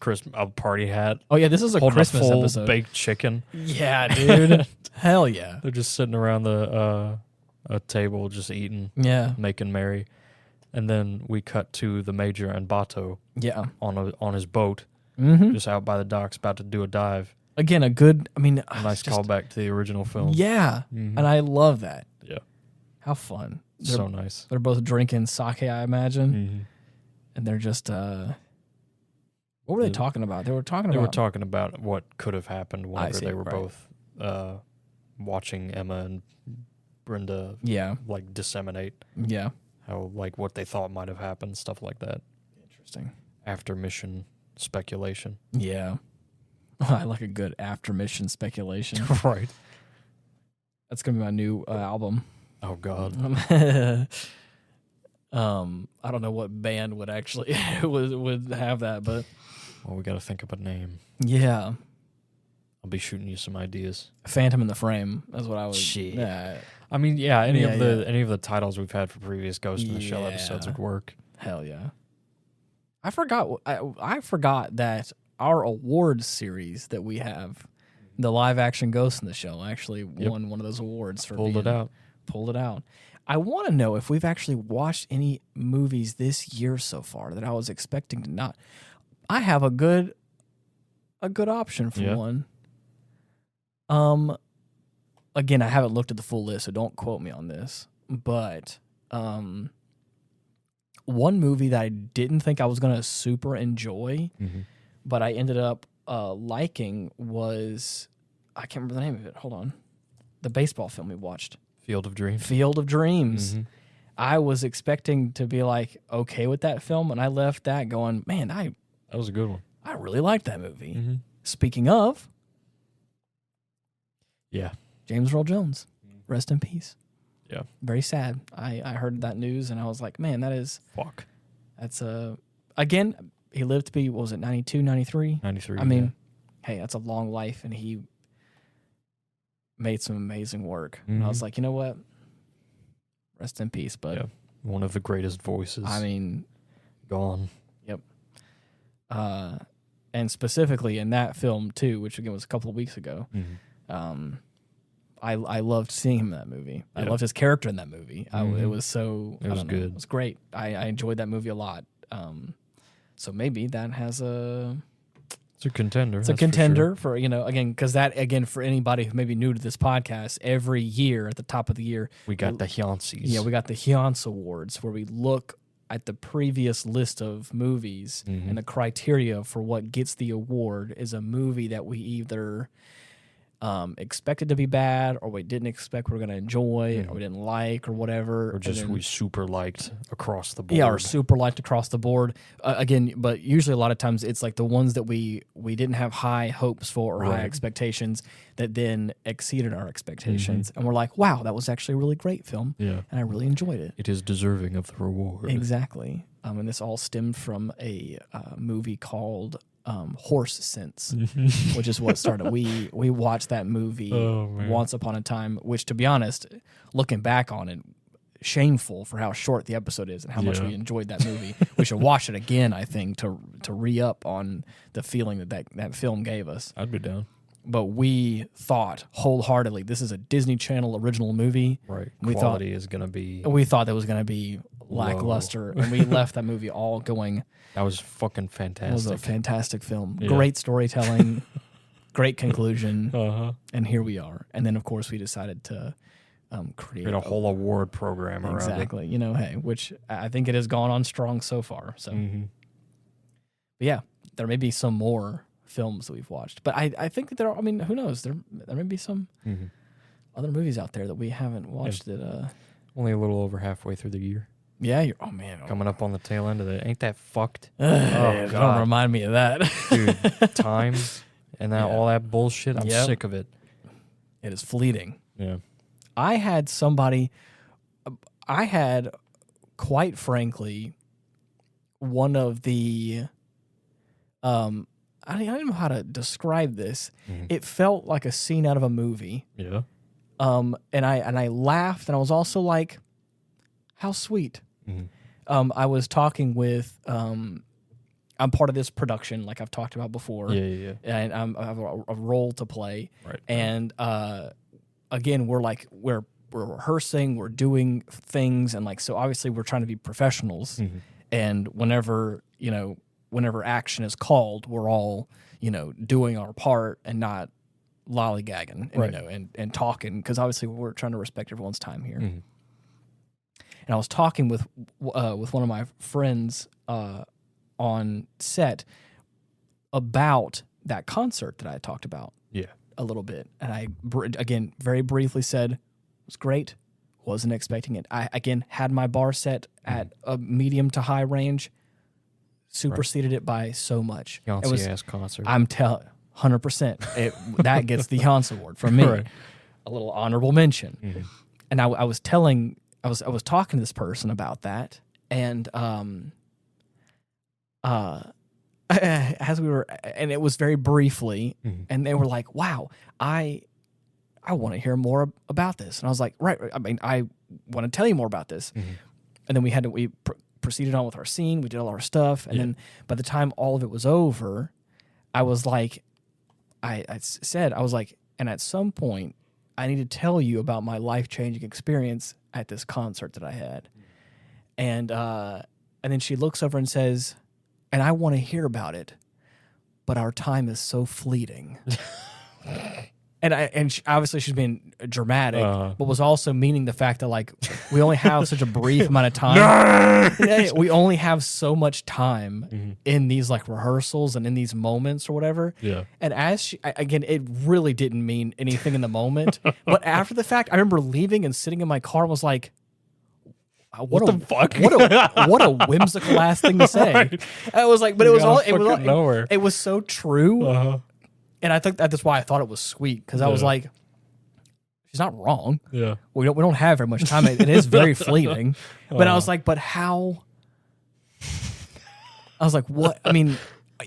party hat. Oh, yeah, this is a Christmas full episode. baked chicken. Yeah, dude. Hell yeah. They're just sitting around a table just eating, making merry. And then we cut to the Major and Bato on his boat, just out by the docks, about to do a dive. Again, a nice callback to the original film. Yeah, and I love that. Yeah. How fun. So nice. They're both drinking sake, I imagine. And they're just, what were they talking about? They were talking about what could have happened whenever they were both watching Emma and Brenda like disseminate. Yeah. How like what they thought might have happened, stuff like that. Interesting. After mission speculation. Yeah. I like a good after mission speculation. Right. That's gonna be my new album. Oh God. I don't know what band would actually would have that, but we got to think of a name. Yeah. I'll be shooting you some ideas. Phantom in the Frame. That's what I was. Shit. I mean, yeah. Any of the titles we've had for previous Ghost in the Shell episodes would work. Hell yeah. I forgot. I forgot that our awards series that we have, the live action Ghost in the Shell, actually won one of those awards for Pulled it out. I want to know if we've actually watched any movies this year so far that I was expecting to not. I have a good option for one. Again, I haven't looked at the full list, so don't quote me on this. But one movie that I didn't think I was gonna super enjoy, but I ended up liking was, I can't remember the name of it. Hold on, the baseball film we watched, Field of Dreams. I was expecting to be like okay with that film, and I left that going, man, that was a good one. I really liked that movie. Speaking of, James Earl Jones, rest in peace. Yeah, very sad. I heard that news and I was like, man, that is fuck. That's again, he lived to be, what was it, 92, 93? 93. I mean, hey, that's a long life, and he made some amazing work. And I was like, you know what? Rest in peace, bud. Yeah. One of the greatest voices. I mean, gone. Yep. And specifically in that film too, which again was a couple of weeks ago. I loved seeing him in that movie. I loved his character in that movie. It was so... It was good. It was great. I enjoyed that movie a lot. So maybe that has a... It's a contender. It's a contender for, again, because that, again, for anybody who may be new to this podcast, every year at the top of the year... We got the Hyansies. Yeah, we got the Hyans Awards, where we look at the previous list of movies, and the criteria for what gets the award is a movie that we either... expected to be bad, or we didn't expect we were going to enjoy, or we didn't like, or whatever. Or just we super liked across the board. Yeah, or super liked across the board. Again, but usually a lot of times it's like the ones that we didn't have high hopes for or high expectations that then exceeded our expectations. And we're like, wow, that was actually a really great film. Yeah. And I really enjoyed it. It is deserving of the reward. Exactly. And this all stemmed from a movie called... Horse Sense, which is what started. We watched that movie once upon a time, which, to be honest, looking back on it, shameful for how short the episode is and how much we enjoyed that movie. We should watch it again, I think, to re-up on the feeling that film gave us. I'd be down. But we thought wholeheartedly this is a Disney Channel original movie. Right. We Quality is going to be... We thought that was going to be lackluster, and we left that movie all going... That was fucking fantastic. It was a fantastic film. Yeah. Great storytelling, great conclusion, and here we are. And then, of course, we decided to create a whole award program around it. Exactly. Hey, which I think it has gone on strong so far. So, but yeah, there may be some more films that we've watched. But I think that there are, who knows? There may be some other movies out there that we haven't watched that... Only a little over halfway through the year. Yeah, coming up on the tail end of it. Ain't that fucked? God. Don't remind me of that. Dude, time and all that bullshit, I'm sick of it. It is fleeting. Yeah. I had, quite frankly, one of the, I don't know how to describe this. It felt like a scene out of a movie. Yeah. And I laughed, and I was also like, how sweet. I was talking with, I'm part of this production, like I've talked about before. Yeah. And I have a role to play. Right. And again, we're rehearsing, we're doing things, and so obviously we're trying to be professionals. And whenever action is called, we're all, doing our part and not lollygagging, and, and talking, because obviously we're trying to respect everyone's time here. And I was talking with one of my friends on set about that concert that I talked about. Yeah, a little bit, and I again very briefly said it was great. Wasn't expecting it. I again had my bar set at a medium to high range. Superseded it by so much. It was ass concert. I'm 100%. That gets the Hans Award from me. Right. A little honorable mention. And I was talking to this person about that, and as we were, and it was very briefly, and they were like, "Wow, I want to hear more about this." And I was like, "Right, I want to tell you more about this." And then we proceeded on with our scene. We did all our stuff, and then by the time all of it was over, I was like, I was like, and at some point, I need to tell you about my life-changing experience at this concert that I had. And then she looks over and says, "And I want to hear about it, but our time is so fleeting." Obviously she's being dramatic, but was also meaning the fact that we only have such a brief amount of time. We only have so much time in these rehearsals and in these moments or whatever. Yeah. And as again, it really didn't mean anything in the moment, but after the fact, I remember leaving and sitting in my car and was like, what the fuck? What a whimsical ass thing to say. Right. I was like, but it was so true. And I think that's why I thought it was sweet, because I was like, she's not wrong. Yeah, we don't have very much time. It is very fleeting. But I was like, but how I was like, what? I mean,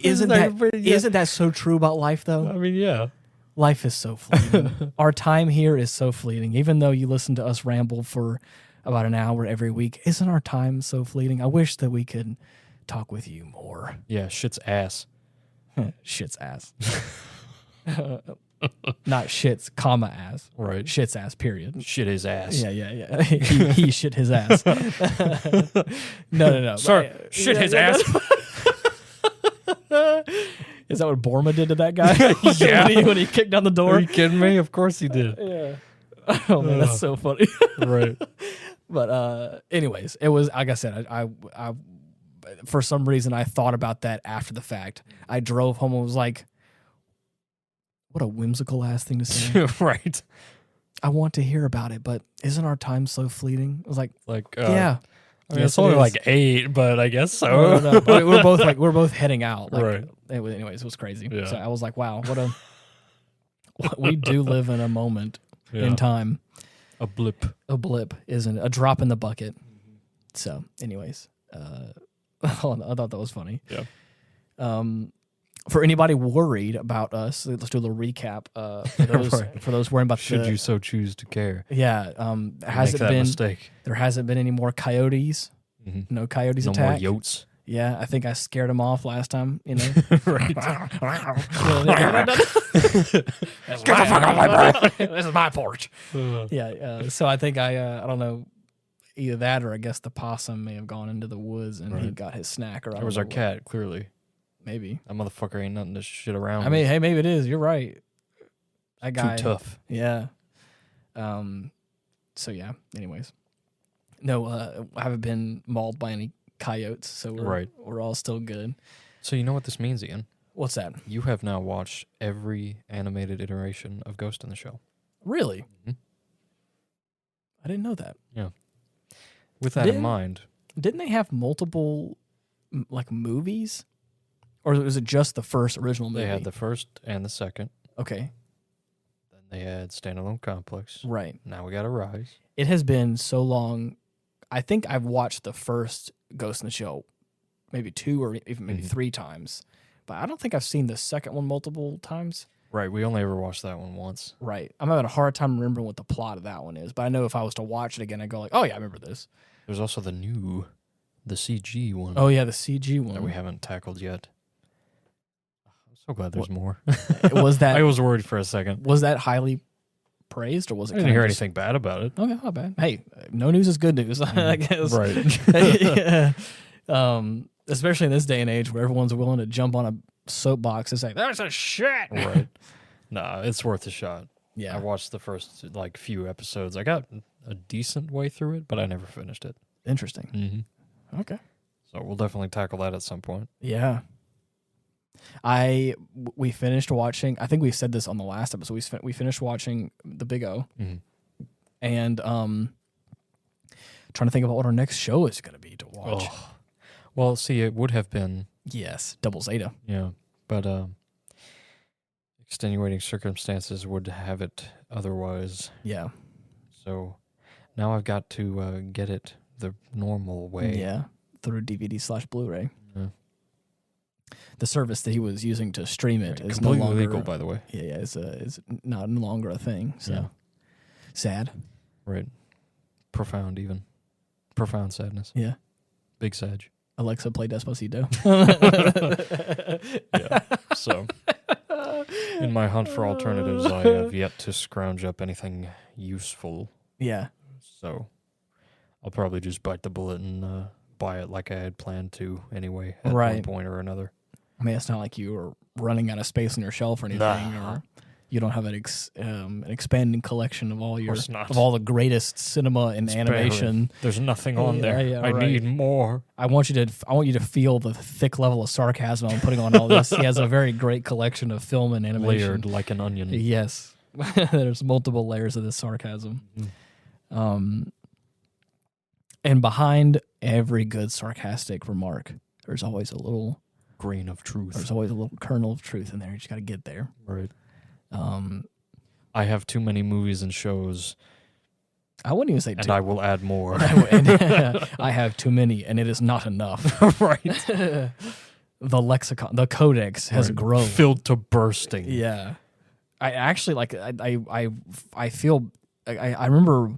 isn't that so true about life, though? I mean, yeah. Life is so fleeting. Our time here is so fleeting. Even though you listen to us ramble for about an hour every week, isn't our time so fleeting? I wish that we could talk with you more. Yeah, shit's ass. Shit's ass. Not shit's, comma, ass. Right. Shit's ass, period. Shit his ass. Yeah. he shit his ass. No. Sorry, shit his ass. Is that what Borma did to that guy? Yeah. when he kicked down the door? Are you kidding me? Of course he did. Yeah. Oh, man, that's so funny. Right. But anyways, it was, like I said, I for some reason, I thought about that after the fact. I drove home and was like, what a whimsical ass thing to say. Right. I want to hear about it, but isn't our time so fleeting? I was like, yeah. I mean, it's only like 8, but I guess so. No. But we're both heading out. Like, right. Anyways, it was crazy. Yeah. So I was like, wow, we do live in a moment in time. A blip. A blip, isn't it? A drop in the bucket. So, anyways, I thought that was funny. Yeah. For anybody worried about us, let's do a little recap. For those worrying about should you so choose to care. Yeah. Mistake. There hasn't been any more coyotes. Mm-hmm. No coyotes no attack. more yotes. Yeah, I think I scared them off last time. You know. Right. This is my porch. Yeah. So I think I don't know, either that or I guess the possum may have gone into the woods and he got his snack. Or it was our cat, clearly. Maybe. That motherfucker ain't nothing to shit around. I mean, hey, maybe it is. You're right. That guy. Too tough. Yeah. So yeah. Anyways, no, I haven't been mauled by any coyotes, so we're all still good. So you know what this means, Ian? What's that? You have now watched every animated iteration of Ghost in the Shell. Really? Mm-hmm. I didn't know that. Yeah. With that in mind, didn't they have multiple like movies? Or was it just the first original movie? They had the first and the second. Okay. Then they had Standalone Complex. Right. Now we got Arise. It has been so long. I think I've watched the first Ghost in the Shell maybe 2 or even maybe 3 times. But I don't think I've seen the second one multiple times. Right. We only ever watched that one once. Right. I'm having a hard time remembering what the plot of that one is. But I know if I was to watch it again, I'd go like, oh, yeah, I remember this. There's also the CG one. Oh, yeah, the CG one. That we haven't tackled yet. I'm so glad there's more. Was that? I was worried for a second. Was that highly praed, or was it? I didn't hear anything bad about it. Okay, not bad. Hey, no news is good news, I guess. Right. Yeah. Especially in this day and age where everyone's willing to jump on a soapbox and say, "There's a shit." Right. Nah, it's worth a shot. Yeah. I watched the first few episodes. I got a decent way through it, but I never finished it. Interesting. Mm-hmm. Okay. So we'll definitely tackle that at some point. Yeah. We finished watching. I think we said this on the last episode. We finished watching The Big O, and trying to think about what our next show is going to be to watch. Oh. Well, see, it would have been Double Zeta. Yeah, but extenuating circumstances would have it otherwise. Yeah. So now I've got to get it the normal way. Yeah, through DVD/Blu-ray. Yeah. The service that he was using to stream it is completely no longer legal, by the way. Yeah, is no longer a thing. So sad. Right. Profound, even. Profound sadness. Yeah. Big sag. Alexa, play Despacito. Yeah. So, in my hunt for alternatives, I have yet to scrounge up anything useful. Yeah. So, I'll probably just bite the bullet and buy it like I had planned to anyway at one point or another. I mean, it's not like you were running out of space on your shelf or anything, or you don't have an expanding collection of all the greatest cinema and animation. There's nothing on there. Yeah, I need more. I want you to feel the thick level of sarcasm I'm putting on all this. He has a very great collection of film and animation, layered like an onion. Yes, there's multiple layers of this sarcasm. And behind every good sarcastic remark, there's always a little grain of truth. There's always a little kernel of truth in there. You just got to get there. Right. I have too many movies and shows I wouldn't even say And two. I will add more. I have too many, and it is not enough. Right. The lexicon, the codex has grown. Filled to bursting. Yeah. I actually like I feel I remember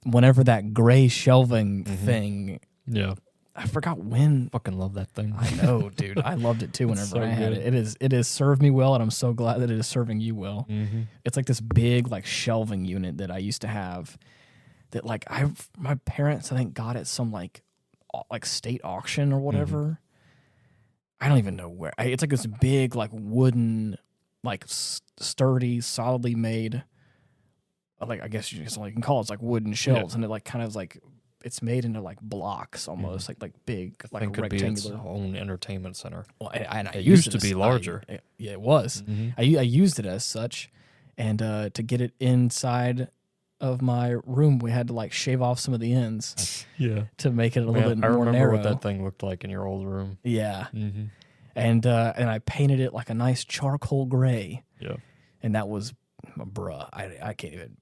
whenever that gray shelving thing. Yeah. I forgot when. Fucking love that thing. I know, dude. I loved it too whenever so I had good. it. It has served me well, and I'm so glad that it is serving you well. Mm-hmm. It's like this big like shelving unit that I used to have that like my parents I think got at some like state auction or whatever. I don't even know where. It's like this big like wooden like sturdy solidly made like I guess you can call it, it's like wooden shelves, and it like kind of like it's made into like blocks almost like big like It could rectangular. be its own entertainment center. Well, and I It used used to as- be larger. yeah, it was. Mm-hmm. I used it as such, and to get it inside of my room, we had to like shave off some of the ends Yeah. to make it a little bit I more remember narrow. what that thing looked like in your old room. Yeah, Mm-hmm. and I painted it like a nice charcoal gray, Yeah. and that was, bruh, I can't even.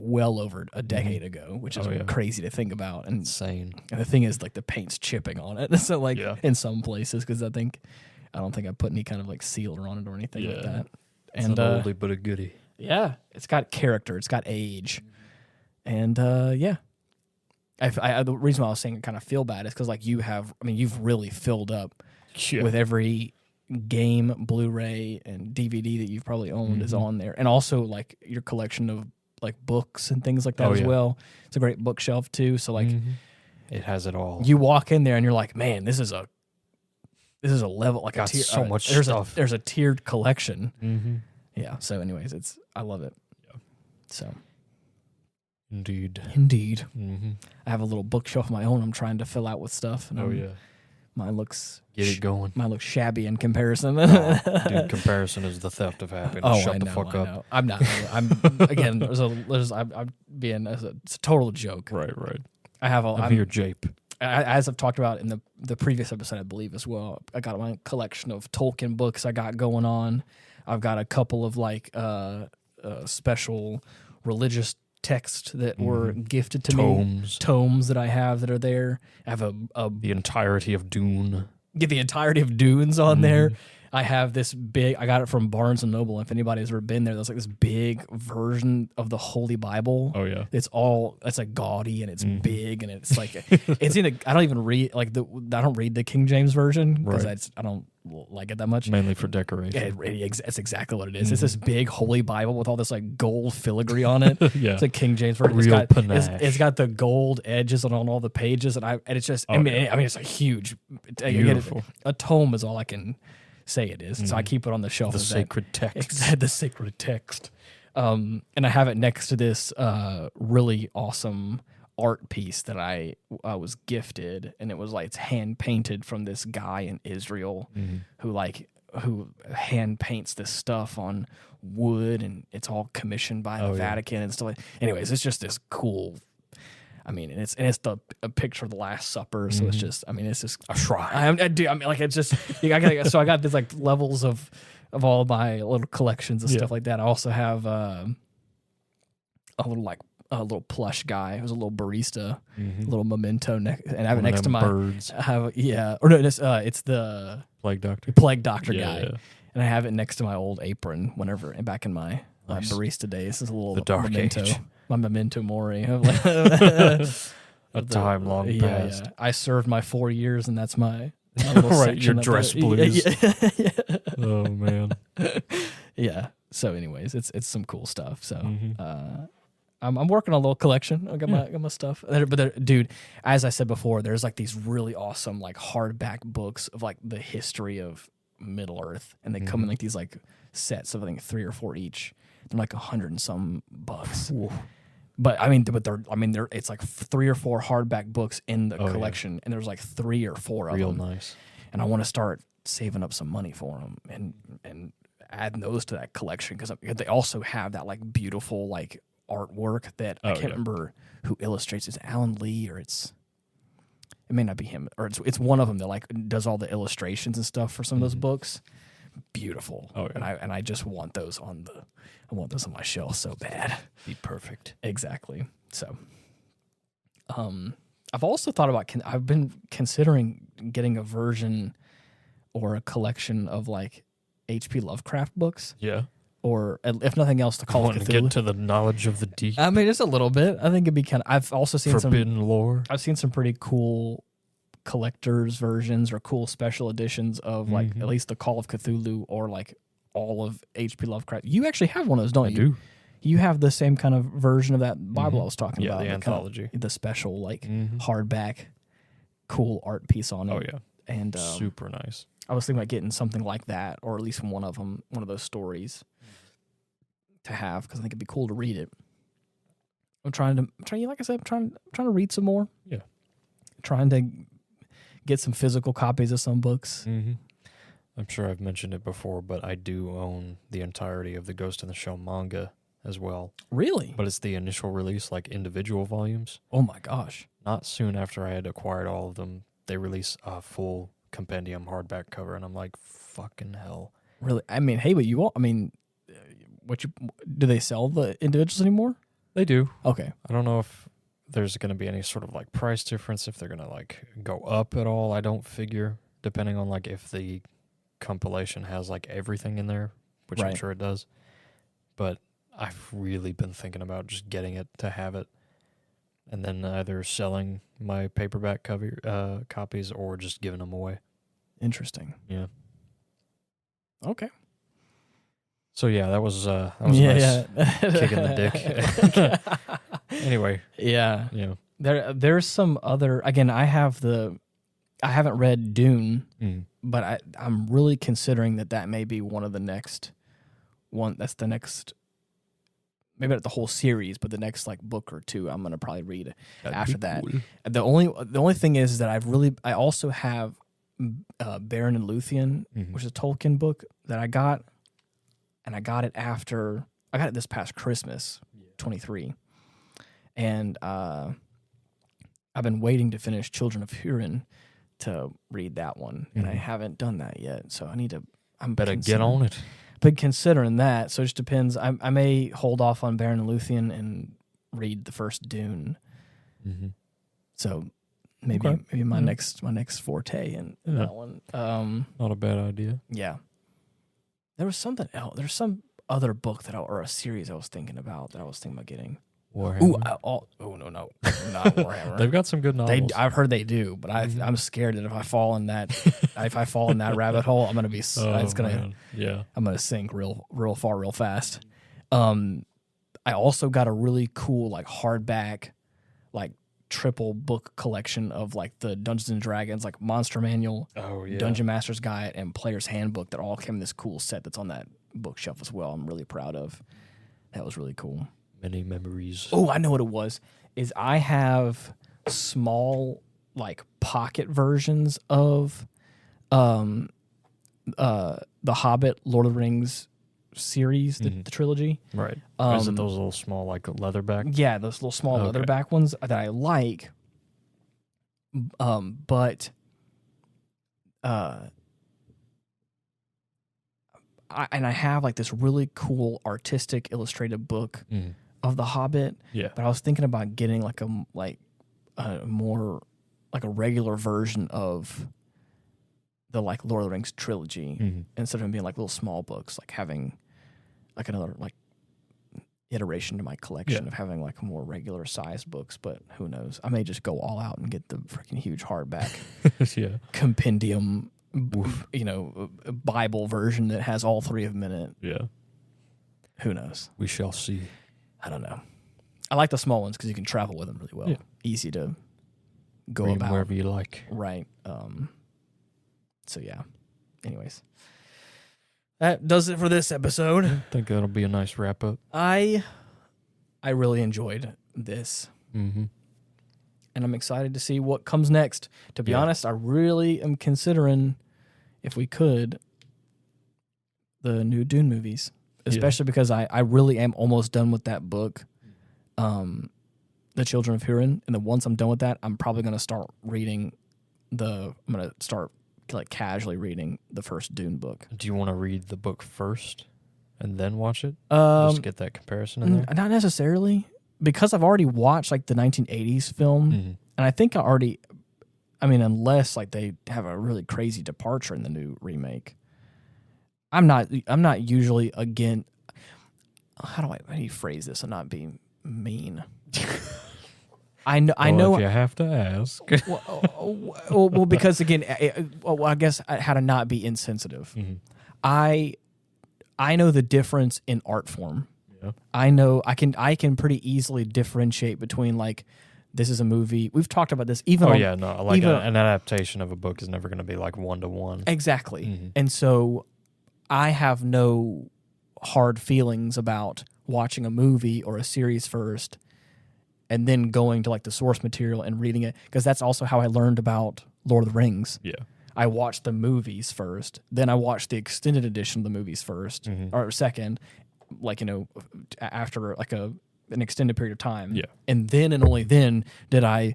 Well over a decade ago, which is crazy to think about. And Insane. the thing is, like the paint's chipping on it. So like in some places, because I don't think I put any kind of like sealer on it or anything like that. It's And an oldie but a goodie. yeah, it's got character, it's got age, and yeah. The reason why I was saying I kind of feel bad is because like you've really filled up with every game, Blu-ray, and DVD that you've probably owned is on there, and also like your collection of like books and things like that as well. It's a great bookshelf too. So like it has it all. you walk in there and you're like, man, this is a level like Got a tier. so much there's stuff. There's a tiered collection. Mm-hmm. Yeah. So anyways, I love it. Yeah. So Indeed. mm-hmm. I have a little bookshelf of my own I'm trying to fill out with stuff. And mine looks Get it going. Mine looks shabby in comparison. Dude, comparison is the theft of happiness. Oh, Shut I the know, fuck I up. know. I'm not. I'm again. I'm being. It's a total joke. Right. I have I'm here, Jape. As I've talked about in the previous episode, I believe as well. I got my collection of Tolkien books I got going on. I've got a couple of like special religious texts that were gifted to me. Tomes that I have that are there. I have the entirety of Dune. Get the entirety of Dunes on there. I have this big, I got it from Barnes & Noble. If anybody's ever been there, there's like this big version of the Holy Bible. Oh, yeah. It's like gaudy and it's big and it's like, it's in I don't even read, like I don't read the King James Version because I don't like it that much. Mainly for decoration. It's exactly what it is. It's this big Holy Bible with all this like gold filigree on it. Yeah. It's a King James Version. Real panache. It's got the gold edges on all the pages and it's just, I mean, it's a huge, Beautiful. A tome is all I can say it is. So I keep it on the shelf. The sacred text. The sacred text. And I have it next to this really awesome art piece that I was gifted, and it was like it's hand painted from this guy in Israel who hand paints this stuff on wood, and it's all commissioned by the Vatican and stuff. Anyways, it's just this cool. I mean, and it's a picture of the Last Supper, so it's just. I mean, it's just a shrine. I mean, like it's just. So I got these like levels of all my little collections and stuff like that. I also have a little plush guy. It was a little barista, a little memento, and I have it next to my birds. I have it's the Plague Doctor. Plague Doctor guy, Yeah. and I have it next to my old apron whenever back in my barista days. This is a little The dark memento, age. my memento mori. A time long past. Yeah. I served my 4 years, and that's my little Right, section your up dress there. blues. Yeah. Oh man. Yeah. So, anyways, it's some cool stuff. So, I'm working on a little collection. I got my stuff. Dude, as I said before, there's like these really awesome like hardback books of like the history of Middle Earth, and they come in like these like sets of I think 3 or 4 each. They're like $100 and some bucks. But they're it's like 3 or 4 hardback books in the collection, and there's like 3 or 4 of Real them. nice. And I want to start saving up some money for them and adding those to that collection because they also have that like beautiful like artwork that I can't remember who illustrates. It's Alan Lee or it may not be him, or it's one of them that like does all the illustrations and stuff for some of those books. Beautiful. And I just want those on my shelf so bad. Be perfect. Exactly. So, I've also thought about. I've been considering getting a version or a collection of like H.P. Lovecraft books. Yeah. Or if nothing else, the Call of Want to Cthulhu. get to the knowledge of the deep. I mean, just a little bit. I think it'd be kind of. I've also seen forbidden lore. I've seen some pretty cool collector's versions or cool special editions of like at least the Call of Cthulhu or like all of H.P. Lovecraft. You actually have one of those, don't you? I do. You have the same kind of version of that Bible I was talking about. The anthology. Kind of, the special like hardback, cool art piece on it. Oh yeah, and super nice. I was thinking about getting something like that, or at least one of them, one of those stories to have, because I think it'd be cool to read it. Like I said, I'm trying to read some more. Yeah, trying to get some physical copies of some books. I'm sure I've mentioned it before, but I do own the entirety of the Ghost in the Shell manga as well. Really? But it's the initial release, like individual volumes. Oh my gosh. Not soon after I had acquired all of them, they released a full compendium hardback cover, and I'm like, fucking hell. Really? I mean, hey, but do they sell the individuals anymore? They do. Okay. I don't know if there's going to be any sort of like price difference, if they're going to like go up at all. I don't figure, depending on like if the compilation has like everything in there, which I'm sure it does. But I've really been thinking about just getting it to have it, and then either selling my paperback copies or just giving them away. Interesting. Yeah. Okay. So yeah, that was a nice kick in the dick. Anyway. Yeah. Yeah. There's some other. Again, I haven't read Dune, but I'm really considering that may be one of the next one. That's the next. Maybe not the whole series, but the next like book or two I'm gonna probably read after that. Cool. The only thing is that I also have Baron and Luthien, which is a Tolkien book that I got, and I got it this past Christmas, 23, and I've been waiting to finish Children of Hurin to read that one, and I haven't done that yet, so I need to. Better get on it. But considering that, so it just depends. I may hold off on Baron and Luthien and read the first Dune. So maybe my next forte in that one. Not a bad idea. Yeah. There was something else. There's some other book or a series I was thinking about getting. Warhammer. No, not Warhammer. They've got some good novels. I've heard they do, but I'm scared that if I fall in that rabbit hole, I'm gonna be. I'm gonna sink real far, real fast. I also got a really cool like hardback, like triple book collection of like the Dungeons and Dragons, like Monster Manual, Dungeon Master's Guide, and Player's Handbook that all came in this cool set that's on that bookshelf as well. I'm really proud of. That was really cool. Many memories. Oh, I know what it was. Is I have small like pocket versions of The Hobbit, Lord of the Rings series, the trilogy. Right. Is it those little small like leatherback? Yeah, those little small leatherback ones that I like. But I have like this really cool artistic illustrated book of The Hobbit. Yeah. But I was thinking about getting like a more like a regular version of the like Lord of the Rings trilogy instead of them being like little small books, like having like another like iteration to my collection of having like more regular sized books. But who knows? I may just go all out and get the freaking huge hardback compendium, Bible version that has all three of them in it. Yeah. Who knows? We shall see. I don't know. I like the small ones because you can travel with them really well. Yeah. Easy to go read about wherever you like. Right. So yeah. Anyways, that does it for this episode. I think that'll be a nice wrap up. I really enjoyed this, and I'm excited to see what comes next. To be honest, I really am considering, if we could, the new Dune movies. Especially because I really am almost done with that book, The Children of Hurin. And then once I'm done with that, I'm probably going to start reading like casually reading the first Dune book. Do you want to read the book first and then watch it? Just to get that comparison in there? Not necessarily. because I've already watched like the 1980s film, and I think unless like they have a really crazy departure in the new remake, I'm not usually again. How do you phrase this and not be mean? I know. If you have to ask. well, because again, I guess how to not be insensitive. I know the difference in art form. Yeah. I know I can pretty easily differentiate between like this is a movie. We've talked about this even. An adaptation of a book is never going to be like 1-to-1. Exactly, and so I have no hard feelings about watching a movie or a series first and then going to like the source material and reading it, because that's also how I learned about Lord of the Rings. Yeah. I watched the movies first, then I watched the extended edition of the movies first or second, like, after like an extended period of time. Yeah. And only then did I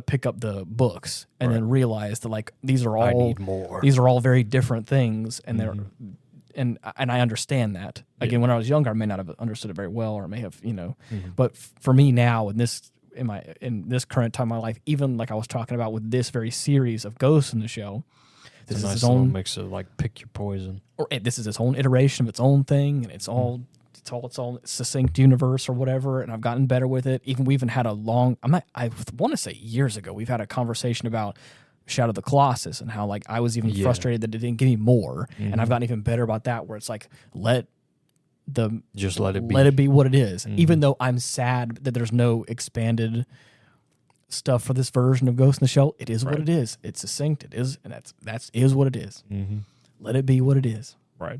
pick up the books and then realize that like these are all very different things, and they're and I understand that. Again, when I was younger, I may not have understood it very well, or I may have, But for me now, in this current time of my life, even like I was talking about with this very series of Ghosts in the Shell, this is its own mix of like pick your poison. Or this is its own iteration of its own thing, and it's all its own succinct universe or whatever. And I've gotten better with it. We even had I want to say years ago, we've had a conversation about Shadow of the Colossus and how like I was even frustrated that it didn't give me more, and I've gotten even better about that, where it's like let it be what it is, even though I'm sad that there's no expanded stuff for this version of Ghost in the Shell. It is what it is. It's succinct. It is, and that's what it is. Let it be what it is. Right.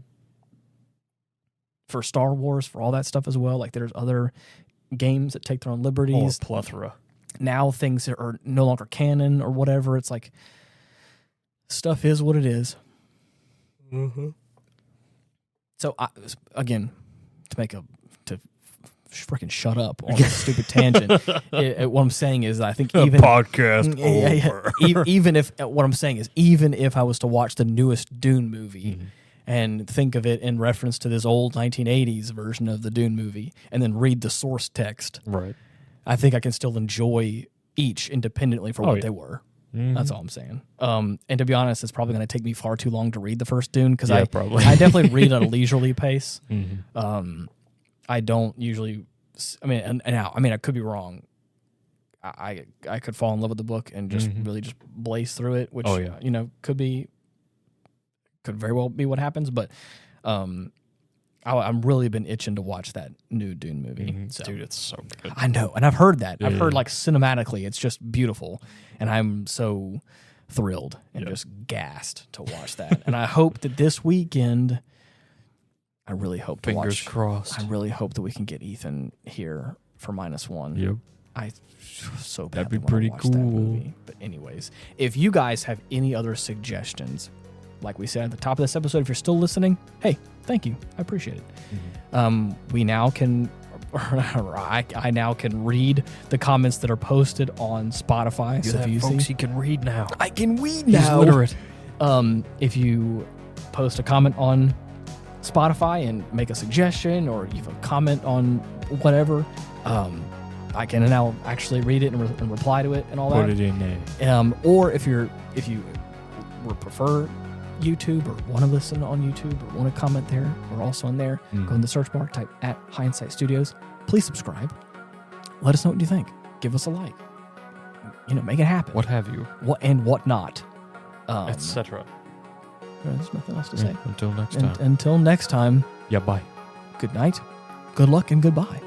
For Star Wars, for all that stuff as well. Like there's other games that take their own liberties. Or plethora. Now things that are no longer canon or whatever. It's like stuff is what it is. So again, to freaking shut up on this stupid tangent. What I'm saying is, I think even podcast over. Even if what I'm saying is, even if I was to watch the newest Dune movie and think of it in reference to this old 1980s version of the Dune movie, and then read the source text, right? I think I can still enjoy each independently for what they were. That's all I'm saying. And to be honest, it's probably going to take me far too long to read the first Dune, because I definitely read at a leisurely pace. I don't usually. I could be wrong. I could fall in love with the book and just really just blaze through it, which could very well be what happens. But I'm really been itching to watch that new Dune movie. So. Dude, it's so good. I know, and I've heard that. I've heard like cinematically, it's just beautiful, and I'm so thrilled and just gassed to watch that. And I hope that this weekend, I really hope to Fingers crossed. I really hope that we can get Ethan here for -1. Yep. I so That'd badly be pretty want to watch that cool. movie. But anyways, if you guys have any other suggestions, like we said at the top of this episode, if you're still listening, hey, thank you. I appreciate it. We now can, I now can read the comments that are posted on Spotify. So if you folks, see, you can read now. I can read now. He's literate. If you post a comment on Spotify and make a suggestion, or you have a comment on whatever, I can now actually read it and reply to it and all that. Put it in there. Or if you would prefer YouTube or want to listen on YouTube or want to comment there, we're also on there. Go in the search bar, type @Hindsight Studios. Please subscribe. Let us know what you think. Give us a like. Make it happen. What have you? What and what not. Etc. There's nothing else to say. Until next time. Until next time. Yeah, bye. Good night. Good luck and goodbye.